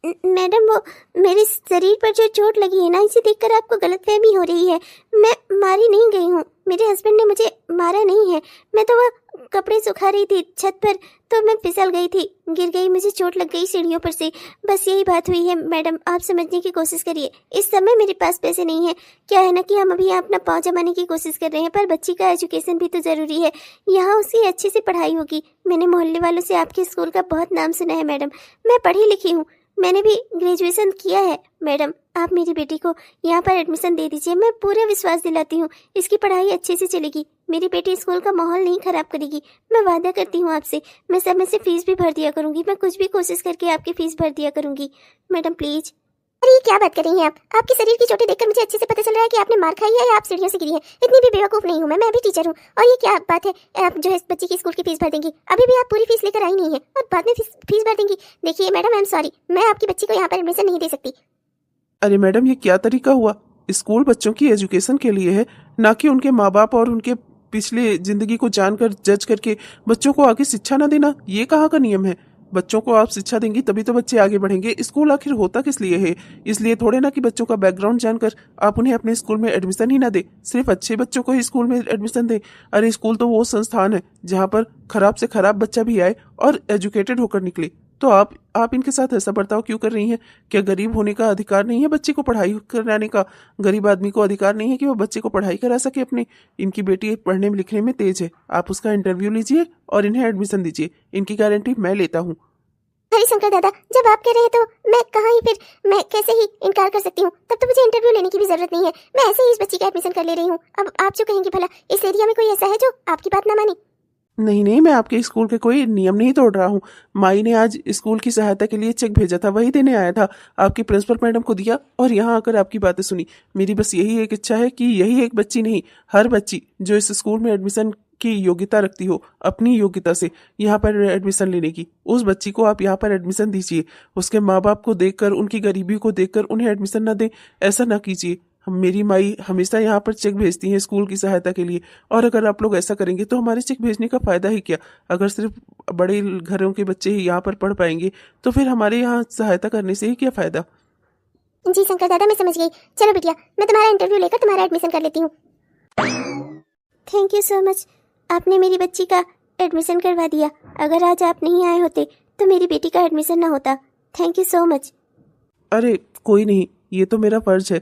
मैडम वो मेरे शरीर पर जो चोट लगी है ना, इसे देखकर आपको गलतफहमी हो रही है। मैं मारी नहीं गई हूँ, मेरे हस्बैंड ने मुझे मारा नहीं है। मैं तो वह कपड़े सुखा रही थी छत पर, तो मैं फिसल गई थी, गिर गई, मुझे चोट लग गई सीढ़ियों पर से, बस यही बात हुई है। मैडम आप समझने की कोशिश करिए, इस समय मेरे पास पैसे नहीं है। क्या है ना कि हम अभी यहाँ अपना पाँव जमाने की कोशिश कर रहे हैं, पर बच्ची का एजुकेशन भी तो ज़रूरी है, यहाँ उसकी अच्छे से पढ़ाई होगी। मैंने मोहल्ले वालों से आपके स्कूल का बहुत नाम सुना है मैडम, मैं पढ़ी लिखी हूँ, मैंने भी ग्रेजुएशन किया है। मैडम आप मेरी बेटी को यहाँ पर एडमिशन दे दीजिए, मैं पूरा विश्वास दिलाती हूँ इसकी पढ़ाई अच्छे से चलेगी, मेरी बेटी स्कूल का माहौल नहीं खराब करेगी। मैं वादा करती हूँ आपसे, मैं समय से फीस भी भर दिया करूँगी, मैं कुछ भी कोशिश करके आपकी फीस भर दिया करूँगी। Madam please. अरे ये क्या बात कर रही हैं आप? आपके शरीर की चोटें देखकर मुझे अच्छे से पता चल रहा है कि आपने मार खाई है या आप सीढ़ियों से गिरी है। इतनी भी बेवकूफ नहीं हूँ मैं भी टीचर हूँ। और ये क्या बात है, आप जो है इस बच्ची की स्कूल की फीस भर देंगी? अभी भी आप पूरी फीस लेकर आई नहीं है और बाद में फीस भर देंगी? देखिए मैडम आई एम सॉरी, मैं आपकी बच्ची को यहाँ पर एडमिशन नहीं दे सकती। अरे मैडम ये क्या तरीका हुआ? स्कूल बच्चों की एजुकेशन के लिए है, ना कि उनके माँ बाप और उनके पिछले जिंदगी को जानकर जज करके बच्चों को आगे शिक्षा ना देना, ये कहाँ का नियम है? बच्चों को आप शिक्षा देंगी तभी तो बच्चे आगे बढ़ेंगे। स्कूल आखिर होता किस लिए है? इसलिए थोड़े ना कि बच्चों का बैकग्राउंड जानकर आप उन्हें अपने स्कूल में एडमिशन ही ना दे, सिर्फ अच्छे बच्चों को ही स्कूल में एडमिशन दे। अरे स्कूल तो वो संस्थान है जहाँ पर खराब से खराब बच्चा भी आए और एजुकेटेड होकर निकले। तो आप इनके साथ ऐसा बर्ताव क्यों कर रही हैं? क्या गरीब होने का अधिकार नहीं है बच्चे को पढ़ाई कराने का? गरीब आदमी को अधिकार नहीं है कि वो बच्चे को पढ़ाई करा सके अपने? इनकी बेटी पढ़ने में लिखने में तेज है, आप उसका इंटरव्यू लीजिए और इन्हें एडमिशन दीजिए, इनकी गारंटी मैं लेता हूँ। हरिशंकर दादा जब आप कह रहे हैं तो मैं कहाँ ही फिर, मैं कैसे ही इनकार कर सकती हूँ? तब तो मुझे इंटरव्यू लेने की भी जरूरत नहीं है, मैं ऐसे ही इस बच्ची का एडमिशन कर ले रही हूँ। अब आप जो कहेंगे भला इस एरिया में कोई ऐसा है जो आपकी बात ना माने? नहीं नहीं, मैं आपके स्कूल के कोई नियम नहीं तोड़ रहा हूँ। माई ने आज स्कूल की सहायता के लिए चेक भेजा था, वही देने आया था, आपकी प्रिंसिपल मैडम को दिया और यहाँ आकर आपकी बातें सुनी। मेरी बस यही एक इच्छा है कि यही एक बच्ची नहीं, हर बच्ची जो इस स्कूल में एडमिशन की योग्यता रखती हो, अपनी योग्यता से यहाँ पर एडमिशन लेने की, उस बच्ची को आप यहाँ पर एडमिशन दीजिए। उसके माँ बाप को देखकर, उनकी गरीबी को देखकर उन्हें एडमिशन ना दें, ऐसा ना कीजिए। मेरी माई हमेशा यहाँ पर चेक भेजती हैं स्कूल की सहायता के लिए, और अगर आप लोग ऐसा करेंगे तो हमारे चेक भेजने का फायदा ही क्या? अगर सिर्फ बड़े घरों के बच्चे ही यहाँ पर पढ़ पाएंगे तो फिर हमारे यहाँ सहायता करने से ही क्या फायदा? जी शंकर दादा मैं समझ गई, चलो बिटिया मैं तुम्हारा इंटरव्यू लेकर तुम्हारा एडमिशन कर लेती हूँ। थैंक यू सो मच, आपने मेरी बच्ची का एडमिशन करवा दिया। अगर आज आप नहीं आए होते तो मेरी बेटी का एडमिशन ना होता। Thank you so much. अरे कोई नहीं, ये तो मेरा फर्ज है।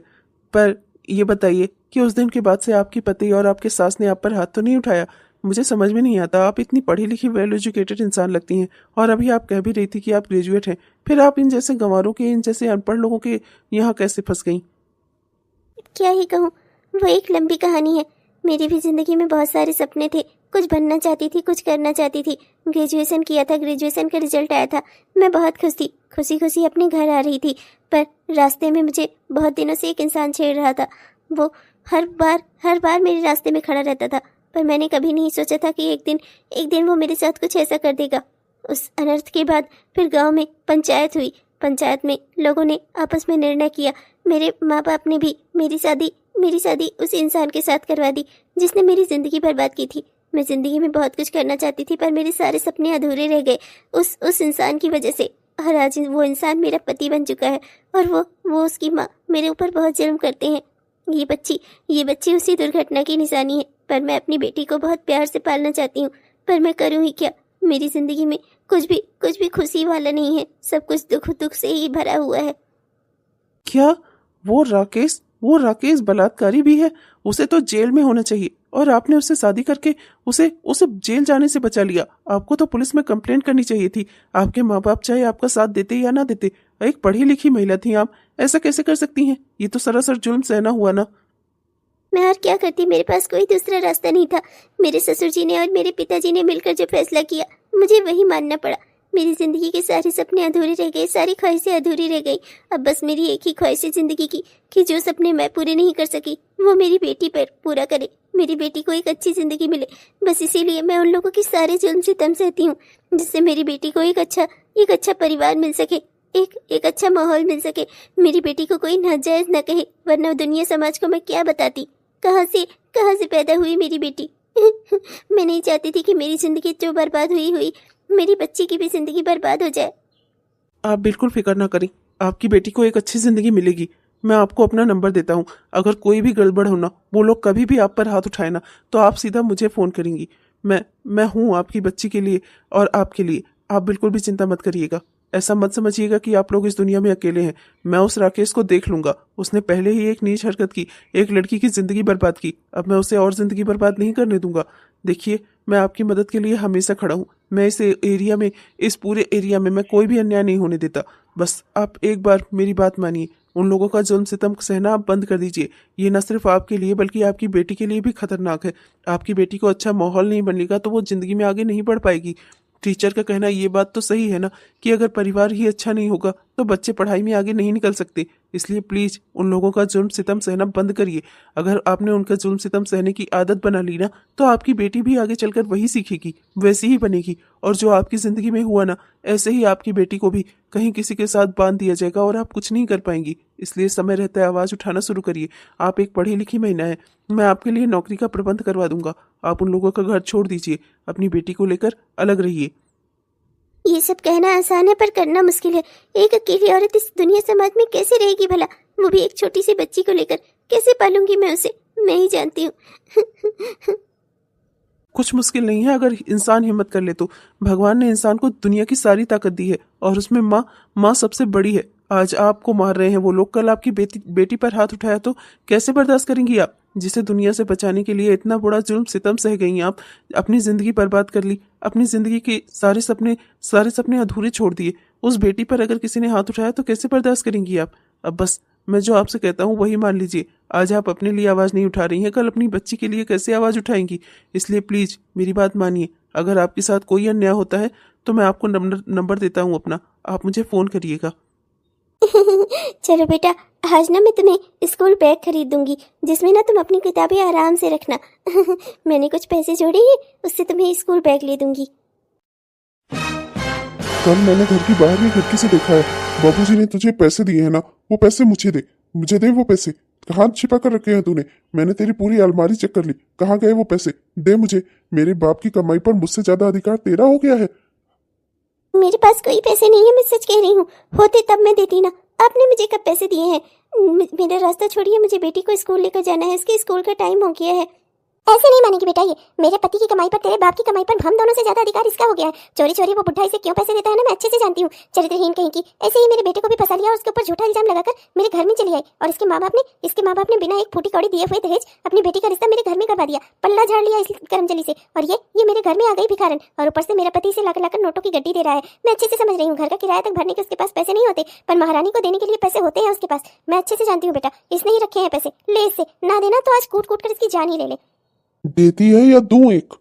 पर ये बताइए कि उस दिन के बाद से आपकी पति और आपके सास ने आप पर हाथ तो नहीं उठाया? मुझे समझ में नहीं आता, आप इतनी पढ़ी लिखी वेल एजुकेटेड इंसान लगती हैं और अभी आप कह भी रही थी कि आप ग्रेजुएट हैं, फिर आप इन जैसे गंवारों के, इन जैसे अनपढ़ लोगों के यहाँ कैसे फंस गई? क्या ही कहूँ, वो एक लंबी कहानी है। मेरी भी जिंदगी में बहुत सारे सपने थे, कुछ बनना चाहती थी, कुछ करना चाहती थी। ग्रेजुएशन किया था, ग्रेजुएशन का रिजल्ट आया था, मैं बहुत खुश थी, खुशी खुशी अपने घर आ रही थी। पर रास्ते में मुझे बहुत दिनों से एक इंसान छेड़ रहा था। वो हर बार मेरे रास्ते में खड़ा रहता था, पर मैंने कभी नहीं सोचा था कि एक दिन वो मेरे साथ कुछ ऐसा कर देगा। उस अनर्थ के बाद फिर गांव में पंचायत हुई। पंचायत में लोगों ने आपस में निर्णय किया, मेरे माँ बाप ने भी मेरी शादी उस इंसान के साथ करवा दी जिसने मेरी ज़िंदगी बर्बाद की थी। मैं ज़िंदगी में बहुत कुछ करना चाहती थी, पर मेरे सारे सपने अधूरे रह गए उस इंसान की वजह से। और आज वो इंसान मेरा पति बन चुका है और वो उसकी माँ मेरे ऊपर बहुत जुल्म करते हैं। ये बच्ची उसी दुर्घटना की निशानी है। पर मैं अपनी बेटी को बहुत प्यार से पालना चाहती हूँ, पर मैं करूँ ही क्या? मेरी ज़िंदगी में कुछ भी खुशी वाला नहीं है, सब कुछ दुख से ही भरा हुआ है। क्या वो राकेश बलात्कारी भी है? उसे तो जेल में होना चाहिए और आपने उससे शादी करके उसे जेल जाने से बचा लिया। आपको तो पुलिस में कंप्लेंट करनी चाहिए थी। आपके माँ बाप चाहे आपका साथ देते या ना देते, एक पढ़ी लिखी महिला थी आप, ऐसा कैसे कर सकती हैं? ये तो सरासर जुल्म सहना हुआ ना। मैं और क्या करती, मेरे पास कोई दूसरा रास्ता नहीं था। मेरे ससुर जी ने और मेरे पिताजी ने मिलकर जो फैसला किया मुझे वही मानना पड़ा। मेरी जिंदगी के सारे सपने अधूरे रह गए, सारी ख्वाहिशें अधूरी रह गई। अब बस मेरी एक ही ख्वाहिश है जिंदगी की कि जो सपने मैं पूरे नहीं कर सकी वो मेरी बेटी पर पूरा करे, मेरी बेटी को एक अच्छी जिंदगी मिले। बस इसीलिए मैं उन लोगों की सारे जुल्म सितम सहती हूँ, जिससे मेरी बेटी को एक अच्छा परिवार मिल सके। एक एक अच्छा माहौल मिल सके, मेरी बेटी को कोई नाजायज न कहे, वरना दुनिया समाज को मैं क्या बताती। कहाँ से पैदा हुई मेरी बेटी। मैं नहीं चाहती थी कि मेरी जिंदगी जो बर्बाद हुई हुई मेरी बच्ची की भी जिंदगी बर्बाद हो जाए। आप बिल्कुल फिक्र ना करें, आपकी बेटी को एक अच्छी जिंदगी मिलेगी। मैं आपको अपना नंबर देता हूँ, अगर कोई भी गड़बड़ होना, वो लोग कभी भी आप पर हाथ उठाए ना, तो आप सीधा मुझे फ़ोन करेंगी। मैं हूँ आपकी बच्ची के लिए और आपके लिए। आप बिल्कुल भी चिंता मत करिएगा। ऐसा मत समझिएगा कि आप लोग इस दुनिया में अकेले हैं। मैं उस राकेश को देख लूंगा। उसने पहले ही एक नीच हरकत की, एक लड़की की जिंदगी बर्बाद की। अब मैं उसे और जिंदगी बर्बाद नहीं करने दूंगा। देखिए, मैं आपकी मदद के लिए हमेशा खड़ा हूँ। मैं इस एरिया में, इस पूरे एरिया में मैं कोई भी अन्याय नहीं होने देता। बस आप एक बार मेरी बात मानिए। उन लोगों का जुल्म सितम सहना आप बंद कर दीजिए। ये न सिर्फ आपके लिए बल्कि आपकी बेटी के लिए भी खतरनाक है। आपकी बेटी को अच्छा माहौल नहीं बनेगा तो वो जिंदगी में आगे नहीं बढ़ पाएगी। टीचर का कहना ये बात तो सही है ना कि अगर परिवार ही अच्छा नहीं होगा तो बच्चे पढ़ाई में आगे नहीं निकल सकते। इसलिए प्लीज उन लोगों का जुल्म सितम सहना बंद करिए। अगर आपने उनका जुल्म सितम सहने की आदत बना ली ना, तो आपकी बेटी भी आगे चलकर वही सीखेगी, वैसी ही बनेगी। और जो आपकी जिंदगी में हुआ ना, ऐसे ही आपकी बेटी को भी कहीं किसी के साथ बांध दिया जाएगा और आप कुछ नहीं कर पाएंगी। इसलिए समय रहता है आवाज उठाना शुरू करिए। आप एक पढ़ी लिखी महिला है, मैं आपके लिए नौकरी का प्रबंध करवा दूंगा। आप उन लोगों का घर छोड़ दीजिए, अपनी बेटी को लेकर अलग रहिए। ये सब कहना आसान है पर करना मुश्किल है। एक अकेली औरत इस दुनिया समाज में कैसे रहेगी भला, वो भी एक छोटी सी बच्ची को लेकर। कैसे पालूंगी मैं उसे, मैं ही जानती हूँ। कुछ मुश्किल नहीं है अगर इंसान हिम्मत कर ले तो। भगवान ने इंसान को दुनिया की सारी ताकत दी है और उसमें माँ सबसे बड़ी है। आज आपको मार रहे हैं वो लोग, कल आपकी बेटी पर हाथ उठाया तो कैसे बर्दाश्त करेंगी आप, जिसे दुनिया से बचाने के लिए इतना बड़ा जुल्म सितम सह गई आप। अपनी जिंदगी बर्बाद कर ली, अपनी जिंदगी के सारे सपने अधूरे छोड़ दिए। उस बेटी पर अगर किसी ने हाथ उठाया तो कैसे बर्दाश्त करेंगी आप। अब बस मैं जो आपसे कहता हूँ वही मान लीजिए। आज आप अपने लिए आवाज नहीं उठा रही हैं, कल अपनी बच्ची के लिए कैसे आवाज उठाएंगी। इसलिए प्लीज मेरी बात मानिए। अगर आपके साथ कोई अन्याय होता है तो मैं आपको नंबर देता हूँ अपना, आप मुझे फोन करिएगा। चलो बेटा, आज ना मैं तुम्हें स्कूल बैग खरीद दूंगी, जिसमें ना तुम अपनी किताबें आराम से रखना। मैंने कुछ पैसे जोड़े हैं, उससे तुम्हें स्कूल बैग ले दूंगी। कल मैंने घर की बाहर की खिड़की से देखा है। बाबूजी ने तुझे पैसे दिए हैं ना, वो पैसे मुझे दे वो पैसे। कहाँ छिपा कर रखे हैं तूने? मैंने तेरी पूरी अलमारी चेक कर ली, कहाँ गए वो पैसे? दे मुझे। मेरे बाप की कमाई पर मुझसे ज्यादा अधिकार तेरा हो गया है। मेरे पास कोई पैसे नहीं है, मैं सच कह रही हूँ। होते तब मैं देती ना। आपने मुझे कब पैसे दिए हैं? मेरा रास्ता छोड़िए, मुझे बेटी को स्कूल लेकर जाना है, इसके स्कूल का टाइम हो गया है। ऐसे नहीं मानेगी बेटा, ये मेरे पति की कमाई पर तेरे बाप की कमाई पर हम दोनों से ज्यादा अधिकार इसका हो गया है। चोरी चोरी वो बुढ़ा इसे क्यों पैसे देता है ना, मैं अच्छे से जानती हूँ। चरित्रहीन कहीं की। ऐसे ही मेरे बेटे को भी फंसा लिया और उसके ऊपर झूठा इल्जाम लगाकर मेरे घर में चली आई। और इसके माँ बाप ने बिना एक फूटी कौड़ी दिए हुए दहेज अपनी बेटी का रिश्ता मेरे घर में करवा दिया। पल्ला झाड़ लिया इस कर्मजली से। और ये मेरे घर में आ गई भिखारन, और ऊपर से मेरा पति इसे लाकर नोटों की गड्डी दे रहा है। मैं अच्छे से समझ रही हूँ, घर का किराया तक भरने के उसके पास पैसे नहीं होते, पर महारानी को देने के लिए पैसे होते हैं उसके पास। मैं अच्छे से जानती हूँ बेटा, इसने ही रखे हैं पैसे। ले इससे, ना देना तो आज कूट कूट कर इसकी जान ही ले ले। देती है या दूं एक?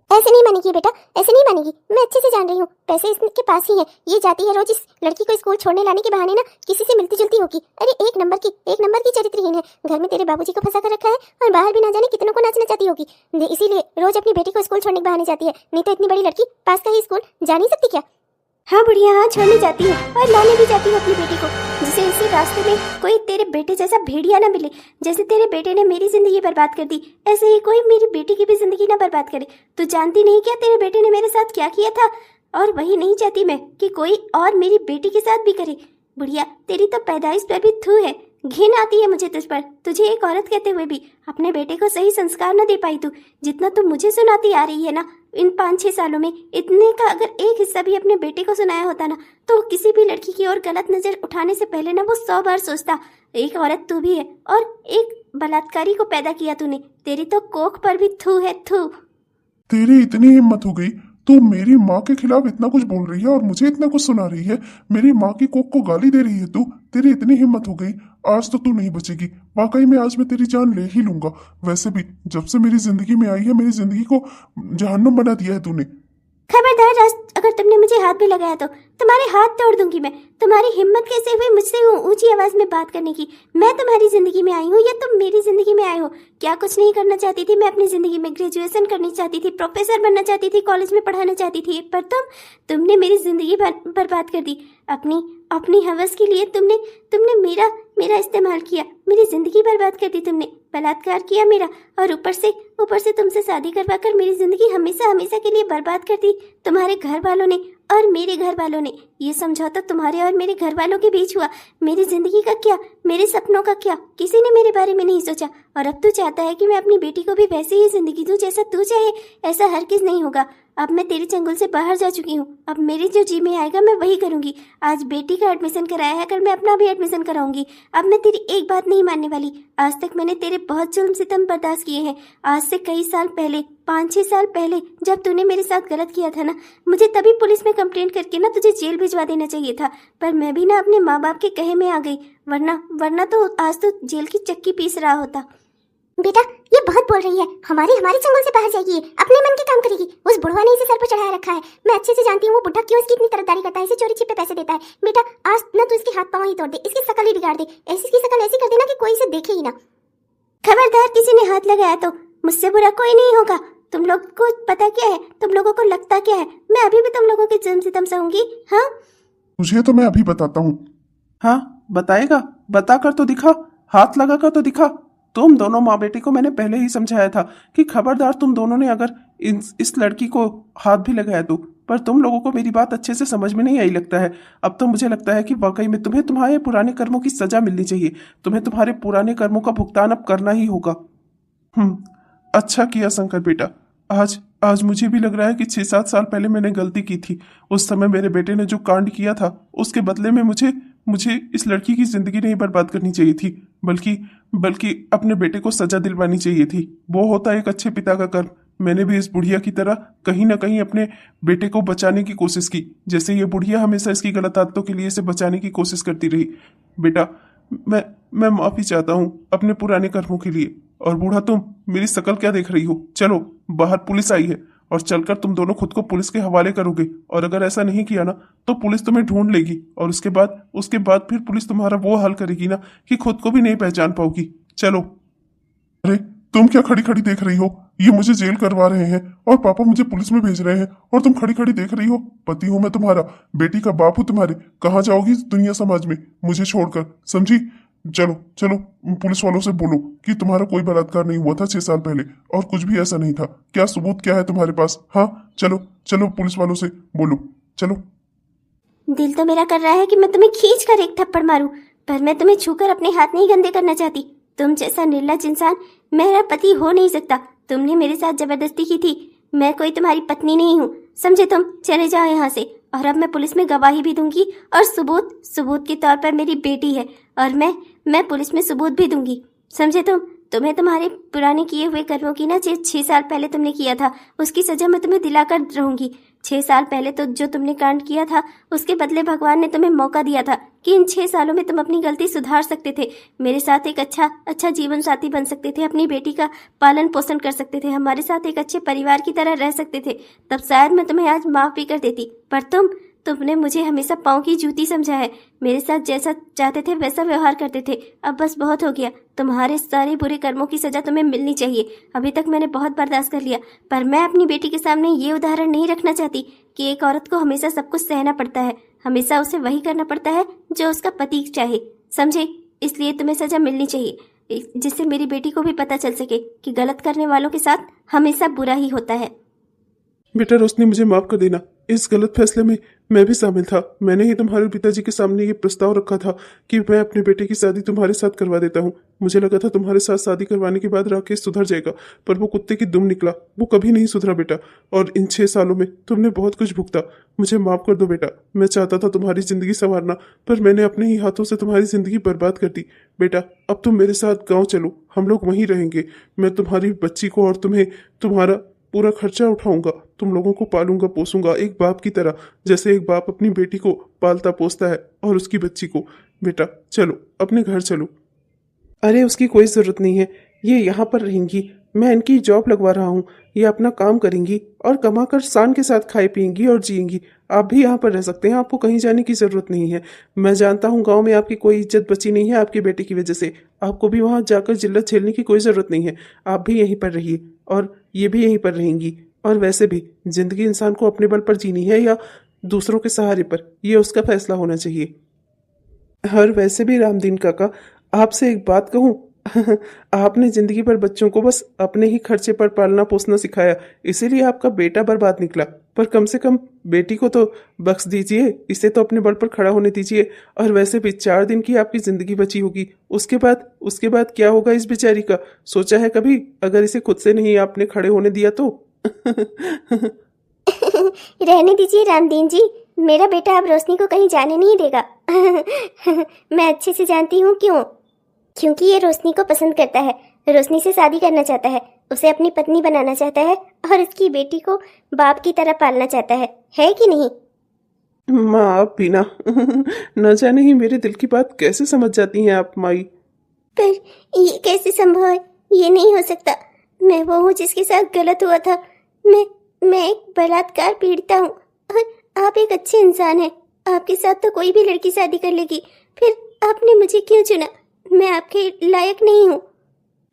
ऐसे नहीं मानेगी बेटा, ऐसे नहीं मानेगी। मैं अच्छे से जान रही हूँ, पैसे इसके पास ही है। ये जाती है रोज इस लड़की को स्कूल छोड़ने लाने के बहाने ना किसी से मिलती जुलती होगी। अरे एक नंबर की चरित्रहीन है। घर में तेरे बाबूजी को फंसा कर रखा है और बाहर भी ना जाने कितनों को नाचना चाहती होगी। इसीलिए रोज अपनी बेटी को स्कूल छोड़ने के बहाने जाती है। नहीं तो इतनी बड़ी लड़की पास का ही स्कूल जा नहीं सकती क्या? हाँ बुढ़िया, हाँ छोड़ने जाती हूँ और लाने भी जाती हूँ अपनी बेटी को, जिसे इसी रास्ते में कोई तेरे बेटे जैसा भेड़िया ना मिले। जैसे तेरे बेटे ने मेरी जिंदगी बर्बाद कर दी, ऐसे ही कोई मेरी बेटी की भी जिंदगी ना बर्बाद करे। तू जानती नहीं क्या तेरे बेटे ने मेरे साथ क्या किया था? और वही नहीं चाहती मैं कि कोई और मेरी बेटी के साथ भी करे। बुढ़िया, तेरी तो पैदाइश पर भी थू है। घिन आती है मुझे तुझ पर, तुझे एक औरत कहते हुए भी अपने बेटे को सही संस्कार न दे पाई तू। जितना तू मुझे सुनाती आ रही है ना इन 5-6 सालों में, इतने का अगर एक हिस्सा भी अपने बेटे को सुनाया होता ना, तो किसी भी लड़की की ओर गलत नजर उठाने से पहले ना वो 100 बार सोचता। एक औरत तू भी है और एक बलात्कारी को पैदा किया तूने। तेरी तो कोख पर भी थू है, थू। तेरी इतनी हिम्मत हो गई, तू मेरी माँ के खिलाफ इतना कुछ बोल रही है और मुझे इतना कुछ सुना रही है। मेरी माँ की कोख को गाली दे रही है तू। तेरी इतनी हिम्मत हो गई, आज तो तू नहीं बचेगी। वाकई में आज मैं तेरी जान ले ही लूंगा। वैसे भी जब से मेरी जिंदगी में आई है, मेरी जिंदगी को जहन्नुम बना दिया है तूने। खबरदार अगर तुमने मुझे हाथ भी लगाया तो तुम्हारे हाथ तोड़ दूंगी मैं। तुम्हारी हिम्मत कैसे हुई मुझसे ऊंची आवाज में बात करने की? मैं तुम्हारी जिंदगी में आई हूँ या तुम मेरी जिंदगी में आए हो? क्या कुछ नहीं करना चाहती थी मैं अपनी जिंदगी में? ग्रेजुएशन करनी चाहती थी, प्रोफेसर बनना चाहती थी, कॉलेज में पढ़ाना चाहती थी, पर तुमने मेरी जिंदगी बर्बाद कर दी। अपनी हवस के लिए तुमने मेरा इस्तेमाल किया, मेरी जिंदगी बर्बाद कर दी तुमने, बलात्कार किया मेरा, और ऊपर से तुमसे शादी करवाकर मेरी जिंदगी हमेशा हमेशा के लिए बर्बाद कर दी तुम्हारे घर वालों ने और मेरे घर वालों ने। ये समझौता तुम्हारे और मेरे घर वालों के बीच हुआ। मेरी जिंदगी का क्या, मेरे सपनों का क्या? किसी ने मेरे बारे में नहीं सोचा। और अब तू चाहता है कि मैं अपनी बेटी को भी वैसे ही जिंदगी दूं जैसा तू चाहे। ऐसा हरगिज नहीं होगा। अब मैं तेरे चंगुल से बाहर जा चुकी हूँ। अब मेरी जो जी में आएगा मैं वही करूंगी। आज बेटी का एडमिशन कराया है, कल मैं अपना भी एडमिशन कराऊंगी। अब मैं तेरी एक बात नहीं मानने वाली। आज तक मैंने तेरे बहुत जुल्म सितम बर्दाश्त किए हैं। आज से कई साल पहले, 5-6 साल पहले, जब तूने मेरे साथ गलत किया था ना, मुझे तभी पुलिस में कंप्लेंट करके ना तुझे जेल भिजवा देना चाहिए था। पर मैं भी ना अपने माँ बाप के कहे में आ गई, वरना तो आज तो जेल की चक्की पीस रहा होता। बेटा ये बहुत बोल रही है, हमारे चंगुल से बाहर जाएगी, अपने मन के काम करेगी। उस बुढ़वा ने इसे सर पर चढ़ाया रखा है। मैं अच्छे से जानती हूँ वो बुढ़ा क्यों इसकी इतनी तरफदारी करता है, इसे चोरी छिपे पैसे देता है। बेटा आज ना तू इसके हाथ पांव ही तोड़ दे, इसकी शकल ही बिगाड़ दे, इसकी शकल ऐसी कर देना कि कोई इसे देखे ही ना। खबरदार, किसी ने हाथ लगाया तो मुझसे बुरा कोई नहीं होगा। तुम लोग को पता क्या है, तुम लोगों को लगता क्या है, मैं अभी भी तुम लोगों के जुल्म सितम सहूंगी। हाँ तुझे तो मैं अभी बताता हूँ। हाँ बताएगा, बता कर तो दिखा, हाथ लगा कर तो दिखा। तुम दोनों माँ बेटी को मैंने पहले ही समझाया था कि खबरदार तुम दोनों ने अगर इस लड़की को हाथ भी लगाया तो, पर तुम लोगों को मेरी बात अच्छे से समझ में नहीं आई लगता है। अब तो मुझे लगता है कि वाकई में तुम्हें तुम्हारे पुराने कर्मों की सजा मिलनी चाहिए। तुम्हें तुम्हारे पुराने कर्मों का भुगतान अब करना ही होगा। अच्छा किया शंकर बेटा। आज मुझे भी लग रहा है कि 6-7 साल पहले मैंने गलती की थी। उस समय मेरे बेटे ने जो कांड किया था उसके बदले में मुझे इस लड़की की जिंदगी नहीं बर्बाद करनी चाहिए थी, बल्कि अपने बेटे को सजा दिलवानी चाहिए थी। वो होता एक अच्छे पिता का कर्म। मैंने भी इस बुढ़िया की तरह कहीं ना कहीं अपने बेटे को बचाने की कोशिश की, जैसे ये बुढ़िया हमेशा इसकी गलत आदतों के लिए इसे बचाने की कोशिश करती रही। बेटा मैं माफी चाहता हूँ अपने पुराने कर्मों के लिए। और बूढ़ा तुम मेरी शकल क्या देख रही हो? चलो बाहर पुलिस आई है और चलकर तुम दोनों खुद को पुलिस के हवाले करोगे। और अगर ऐसा नहीं किया ना तो पुलिस तुम्हें ढूंढ लेगी, और उसके बाद फिर पुलिस तुम्हारा वो हाल करेगी ना कि खुद को भी नहीं पहचान पाओगी। चलो। अरे तुम क्या खड़ी खड़ी देख रही हो? ये मुझे जेल करवा रहे हैं और पापा मुझे पुलिस में भेज रहे हैं और तुम खड़ी खड़ी देख रही हो। पति हूं मैं तुम्हारा, बेटी का बाप हूं तुम्हारे। कहाँ जाओगी दुनिया समाज में मुझे छोड़कर, समझी? चलो चलो पुलिस वालों से बोलो कि तुम्हारा कोई बलात्कार नहीं हुआ था 6 साल पहले और कुछ भी ऐसा नहीं था। क्या सबूत क्या है तुम्हारे पास? हाँ चलो चलो पुलिस वालों से बोलो, चलो। दिल तो मेरा कर रहा है कि मैं तुम्हें खींच कर एक थप्पड़ मारूं, पर मैं तुम्हें छूकर अपने हाथ नहीं गंदे करना चाहती। तुम जैसा निर्लज्ज इंसान मेरा पति हो नहीं सकता। तुमने मेरे साथ जबरदस्ती की थी। मैं कोई तुम्हारी पत्नी नहीं हूँ, समझे? तुम चले जाओ यहाँ से। और अब मैं पुलिस में गवाही भी दूंगी और सबूत के तौर पर मेरी बेटी है और मैं पुलिस में सबूत भी दूंगी, समझे? तुम्हें तुम्हारे पुराने किए हुए कर्मों की ना, 6 साल पहले तुमने किया था उसकी सजा मैं तुम्हें दिलाकर रहूंगी। 6 साल पहले तो जो तुमने कांड किया था उसके बदले भगवान ने तुम्हें मौका दिया था कि इन 6 सालों में तुम अपनी गलती सुधार सकते थे, मेरे साथ एक अच्छा जीवन साथी बन सकते थे, अपनी बेटी का पालन पोषण कर सकते थे, हमारे साथ एक अच्छे परिवार की तरह रह सकते थे। तब शायद मैं तुम्हें आज माफ भी कर देती, पर तुमने मुझे हमेशा पाँव की जूती समझा है। मेरे साथ जैसा चाहते थे वैसा व्यवहार करते थे। अब बस बहुत हो गया। तुम्हारे सारे बुरे कर्मों की सजा तुम्हें मिलनी चाहिए। अभी तक मैंने बहुत बर्दाश्त कर लिया, पर मैं अपनी बेटी के सामने ये उदाहरण नहीं रखना चाहती कि एक औरत को हमेशा सब कुछ सहना पड़ता है, हमेशा उसे वही करना पड़ता है जो उसका पति चाहे, समझे? इसलिए तुम्हें सजा मिलनी चाहिए, जिससे मेरी बेटी को भी पता चल सके कि गलत करने वालों के साथ हमेशा बुरा ही होता है। बेटा रोशनी, मुझे माफ कर देना। इस गलत फैसले में मैं भी शामिल था। मैंने ही तुम्हारे पिताजी के सामने ये प्रस्ताव रखा था कि मैं अपने बेटे की शादी तुम्हारे साथ करवा देता हूँ। मुझे लगा था तुम्हारे साथ शादी करवाने के बाद राकेश सुधर जाएगा, पर वो कुत्ते की दुम निकला। वो कभी नहीं सुधरा बेटा, और इन 6 सालों में तुमने बहुत कुछ भुगता। मुझे माफ कर दो बेटा। मैं चाहता था तुम्हारी जिंदगी संवारना, पर मैंने अपने ही हाथों से तुम्हारी जिंदगी बर्बाद कर दी। बेटा अब तुम मेरे साथ गाँव चलो, हम लोग वहीं रहेंगे। मैं तुम्हारी बच्ची को और तुम्हारा पूरा खर्चा उठाऊंगा, तुम लोगों को पालूंगा पोसूंगा एक बाप की तरह, जैसे एक बाप अपनी बेटी को पालता पोसता है और उसकी बच्ची को। बेटा चलो अपने घर चलो। अरे उसकी कोई ज़रूरत नहीं है, ये यहाँ पर रहेंगी, मैं इनकी जॉब लगवा रहा हूँ, ये अपना काम करेंगी और कमाकर शान के साथ खाए पिएंगी और जिएंगी। आप भी यहाँ पर रह सकते हैं, आपको कहीं जाने की ज़रूरत नहीं है। मैं जानता हूँ गांव में आपकी कोई इज्जत बची नहीं है आपकी बेटी की वजह से, आपको भी वहाँ जाकर जिल्लत झेलने की कोई ज़रूरत नहीं है। आप भी यहीं पर रहिए और ये भी यहीं पर रहेंगी। और वैसे भी जिंदगी इंसान को अपने बल पर जीनी है या दूसरों के सहारे पर, यह उसका फैसला होना चाहिए। और वैसे भी रामदीन काका, आपसे एक बात कहूँ, आपने जिंदगी भर बच्चों को बस अपने ही खर्चे पर पालना पोसना सिखाया, इसीलिए आपका बेटा बर्बाद निकला। पर कम से कम बेटी को तो बख्श दीजिए, इसे तो अपने बल पर खड़ा होने दीजिए। और वैसे भी 4 दिन की आपकी जिंदगी बची होगी, उसके बाद क्या होगा इस बेचारी का, सोचा है कभी? अगर इसे खुद से नहीं आपने खड़े होने दिया तो। रहने दीजिए रामदीन जी, मेरा बेटा अब रोशनी को कहीं जाने नहीं देगा। मैं अच्छे से जानती हूँ क्यों, क्योंकि ये रोशनी को पसंद करता है, रोशनी से शादी करना चाहता है, उसे अपनी पत्नी बनाना चाहता है और उसकी बेटी को बाप की तरह पालना चाहता है कि नहीं? माँ आप भी ना न जाने ही मेरे दिल की बात कैसे समझ जाती हैं आप माई। पर ये कैसे संभव है? ये नहीं हो सकता। मैं वो हूँ जिसके साथ गलत हुआ था। मैं एक बलात्कार पीड़िता हूँ और आप एक अच्छे इंसान हैं। आपके साथ तो कोई भी लड़की शादी कर लेगी, फिर आपने मुझे क्यों चुना? मैं आपके लायक नहीं हूँ।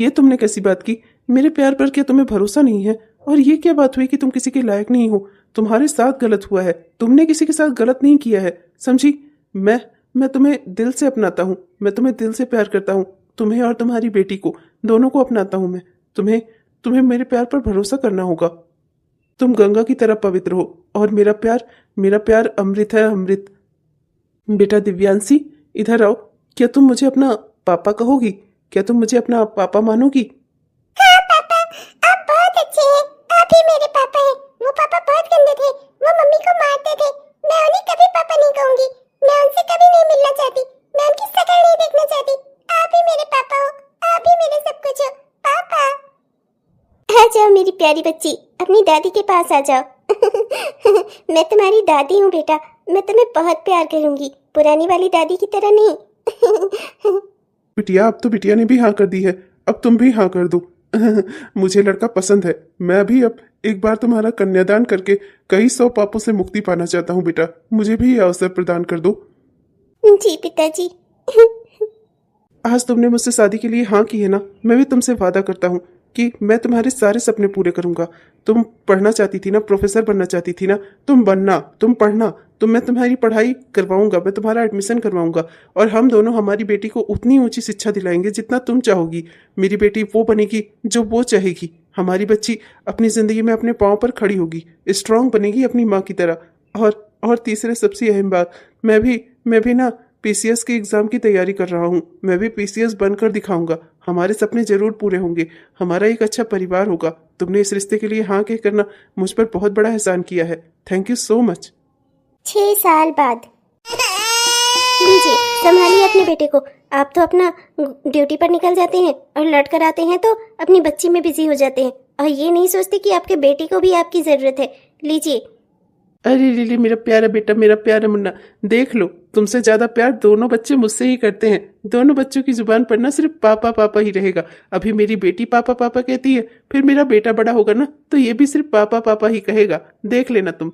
ये तुमने कैसी बात की? मेरे प्यार पर क्या तुम्हें भरोसा नहीं है? और ये क्या बात हुई कि तुम किसी के लायक नहीं हो? तुम्हारे साथ गलत हुआ है, तुमने किसी के साथ गलत नहीं किया है, समझी? मैं तुम्हें दिल से अपनाता हूँ, मैं तुम्हें दिल से प्यार करता हूँ, तुम्हें और तुम्हारी बेटी को, दोनों को अपनाता हूँ मैं। तुम्हें मेरे प्यार पर भरोसा करना होगा। तुम गंगा की तरह पवित्र हो और मेरा प्यार अमृत है, अमृत। बेटा दिव्यांशी, इधर आओ। क्या तुम मुझे अपना पापा कहोगी? क्या तुम मुझे अपना पापा मानोगी? हाँ पापा, आप बहुत अच्छे हैं, आप ही मेरे पापा हैं। वो पापा बहुत गंदे थे, वो मम्मी को मारते थे। मैं उन्हें कभी पापा नहीं कहूंगी, मैं उनसे कभी नहीं मिलना चाहती, मैं उनकी शक्ल नहीं देखना चाहती। आप ही मेरे पापा हो, आप ही मेरे सब कुछ हो पापा। आ जाओ मेरी प्यारी बच्ची, अपनी दादी के पास आ जाओ। मैं तुम्हारी दादी हूँ बेटा, मैं तुम्हें बहुत प्यार करूंगी, पुरानी वाली दादी की तरह नहीं। बिटिया, अब तो बिटिया ने भी हाँ कर दी है, अब तुम भी हाँ कर दो। मुझे लड़का पसंद है, मैं भी अब एक बार तुम्हारा कन्यादान करके कई 100 पापों से मुक्ति पाना चाहता हूँ। बेटा, मुझे भी ये अवसर प्रदान कर दो। जी पिताजी। आज तुमने मुझसे शादी के लिए हाँ की है ना, मैं भी तुमसे वादा करता हूँ कि मैं तुम्हारे सारे सपने पूरे करूंगा। तुम पढ़ना चाहती थी ना, प्रोफेसर बनना चाहती थी ना, तुम बनना, तुम पढ़ना, मैं तुम्हारी पढ़ाई करवाऊंगा, मैं तुम्हारा एडमिशन करवाऊंगा और हम दोनों हमारी बेटी को उतनी ऊंची शिक्षा दिलाएंगे जितना तुम चाहोगी। मेरी बेटी वो बनेगी जो वो चाहेगी। हमारी बच्ची अपनी जिंदगी में अपने पाँव पर खड़ी होगी, स्ट्रांग बनेगी अपनी माँ की तरह। और तीसरे सबसे अहम बात, मैं भी ना पीसीएस के एग्जाम की तैयारी कर रहा हूँ। मैं भी पीसीएस बनकर दिखाऊंगा। हमारे सपने जरूर पूरे होंगे, हमारा एक अच्छा परिवार होगा। तुमने इस रिश्ते के लिए हाँ कह करना मुझ पर बहुत बड़ा एहसान किया है। Thank you so much. 6 साल बाद। लीजिए, संभालिए अपने बेटे को। आप तो अपना ड्यूटी पर निकल जाते हैं और लौट कर आते हैं तो अपनी बच्ची में बिजी हो जाते हैं और ये नहीं सोचते कि आपके बेटे को भी आपकी जरूरत है। लीजिए। अरे लिली, मेरा प्यारा बेटा, मेरा प्यारा मुन्ना, देख लो, तुमसे ज्यादा प्यार दोनों बच्चे मुझसे ही करते हैं। दोनों बच्चों की जुबान पर ना सिर्फ पापा पापा ही रहेगा। अभी मेरी बेटी पापा पापा कहती है, फिर मेरा बेटा बड़ा होगा ना तो ये भी सिर्फ पापा पापा ही कहेगा, देख लेना तुम।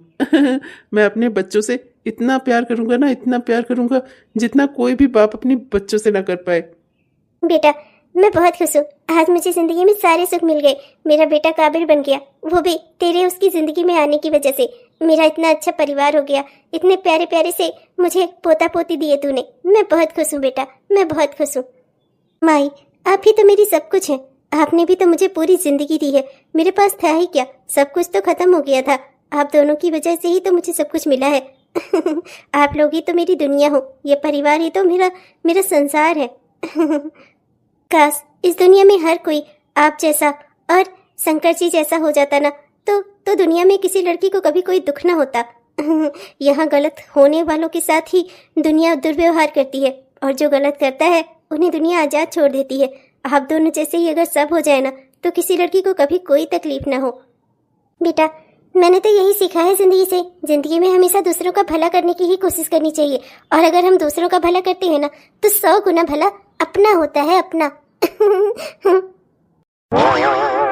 मैं अपने बच्चों से इतना प्यार करूंगा ना, इतना प्यार करूंगा जितना कोई भी बाप अपने बच्चों से ना कर पाए। बेटा, मैं बहुत खुश हूँ, आज मुझे जिंदगी में सारे सुख मिल गए। मेरा बेटा काबिल बन गया, वो भी तेरे उसकी जिंदगी में आने की वजह से। मेरा इतना अच्छा परिवार हो गया, इतने प्यारे प्यारे से मुझे पोता पोती दिए तूने। मैं बहुत खुश हूँ बेटा, मैं बहुत खुश हूँ। माई, आप ही तो मेरी सब कुछ है। आपने भी तो मुझे पूरी जिंदगी दी है, मेरे पास था ही क्या, सब कुछ तो खत्म हो गया था। आप दोनों की वजह से ही तो मुझे सब कुछ मिला है। आप लोग ही तो मेरी दुनिया हो, ये परिवार ही तो मेरा संसार है। काश इस दुनिया में हर कोई आप जैसा और शंकर जी जैसा हो जाता ना, तो दुनिया में किसी लड़की को कभी कोई दुख ना होता। यहाँ गलत होने वालों के साथ ही दुनिया दुर्व्यवहार करती है और जो गलत करता है उन्हें दुनिया आजाद छोड़ देती है। आप दोनों जैसे ही अगर सब हो जाए ना तो किसी लड़की को कभी कोई तकलीफ ना हो। बेटा, मैंने तो यही सीखा है जिंदगी से, जिंदगी में हमेशा दूसरों का भला करने की ही कोशिश करनी चाहिए और अगर हम दूसरों का भला करते हैं ना तो 100 गुना भला अपना होता है, अपना। है।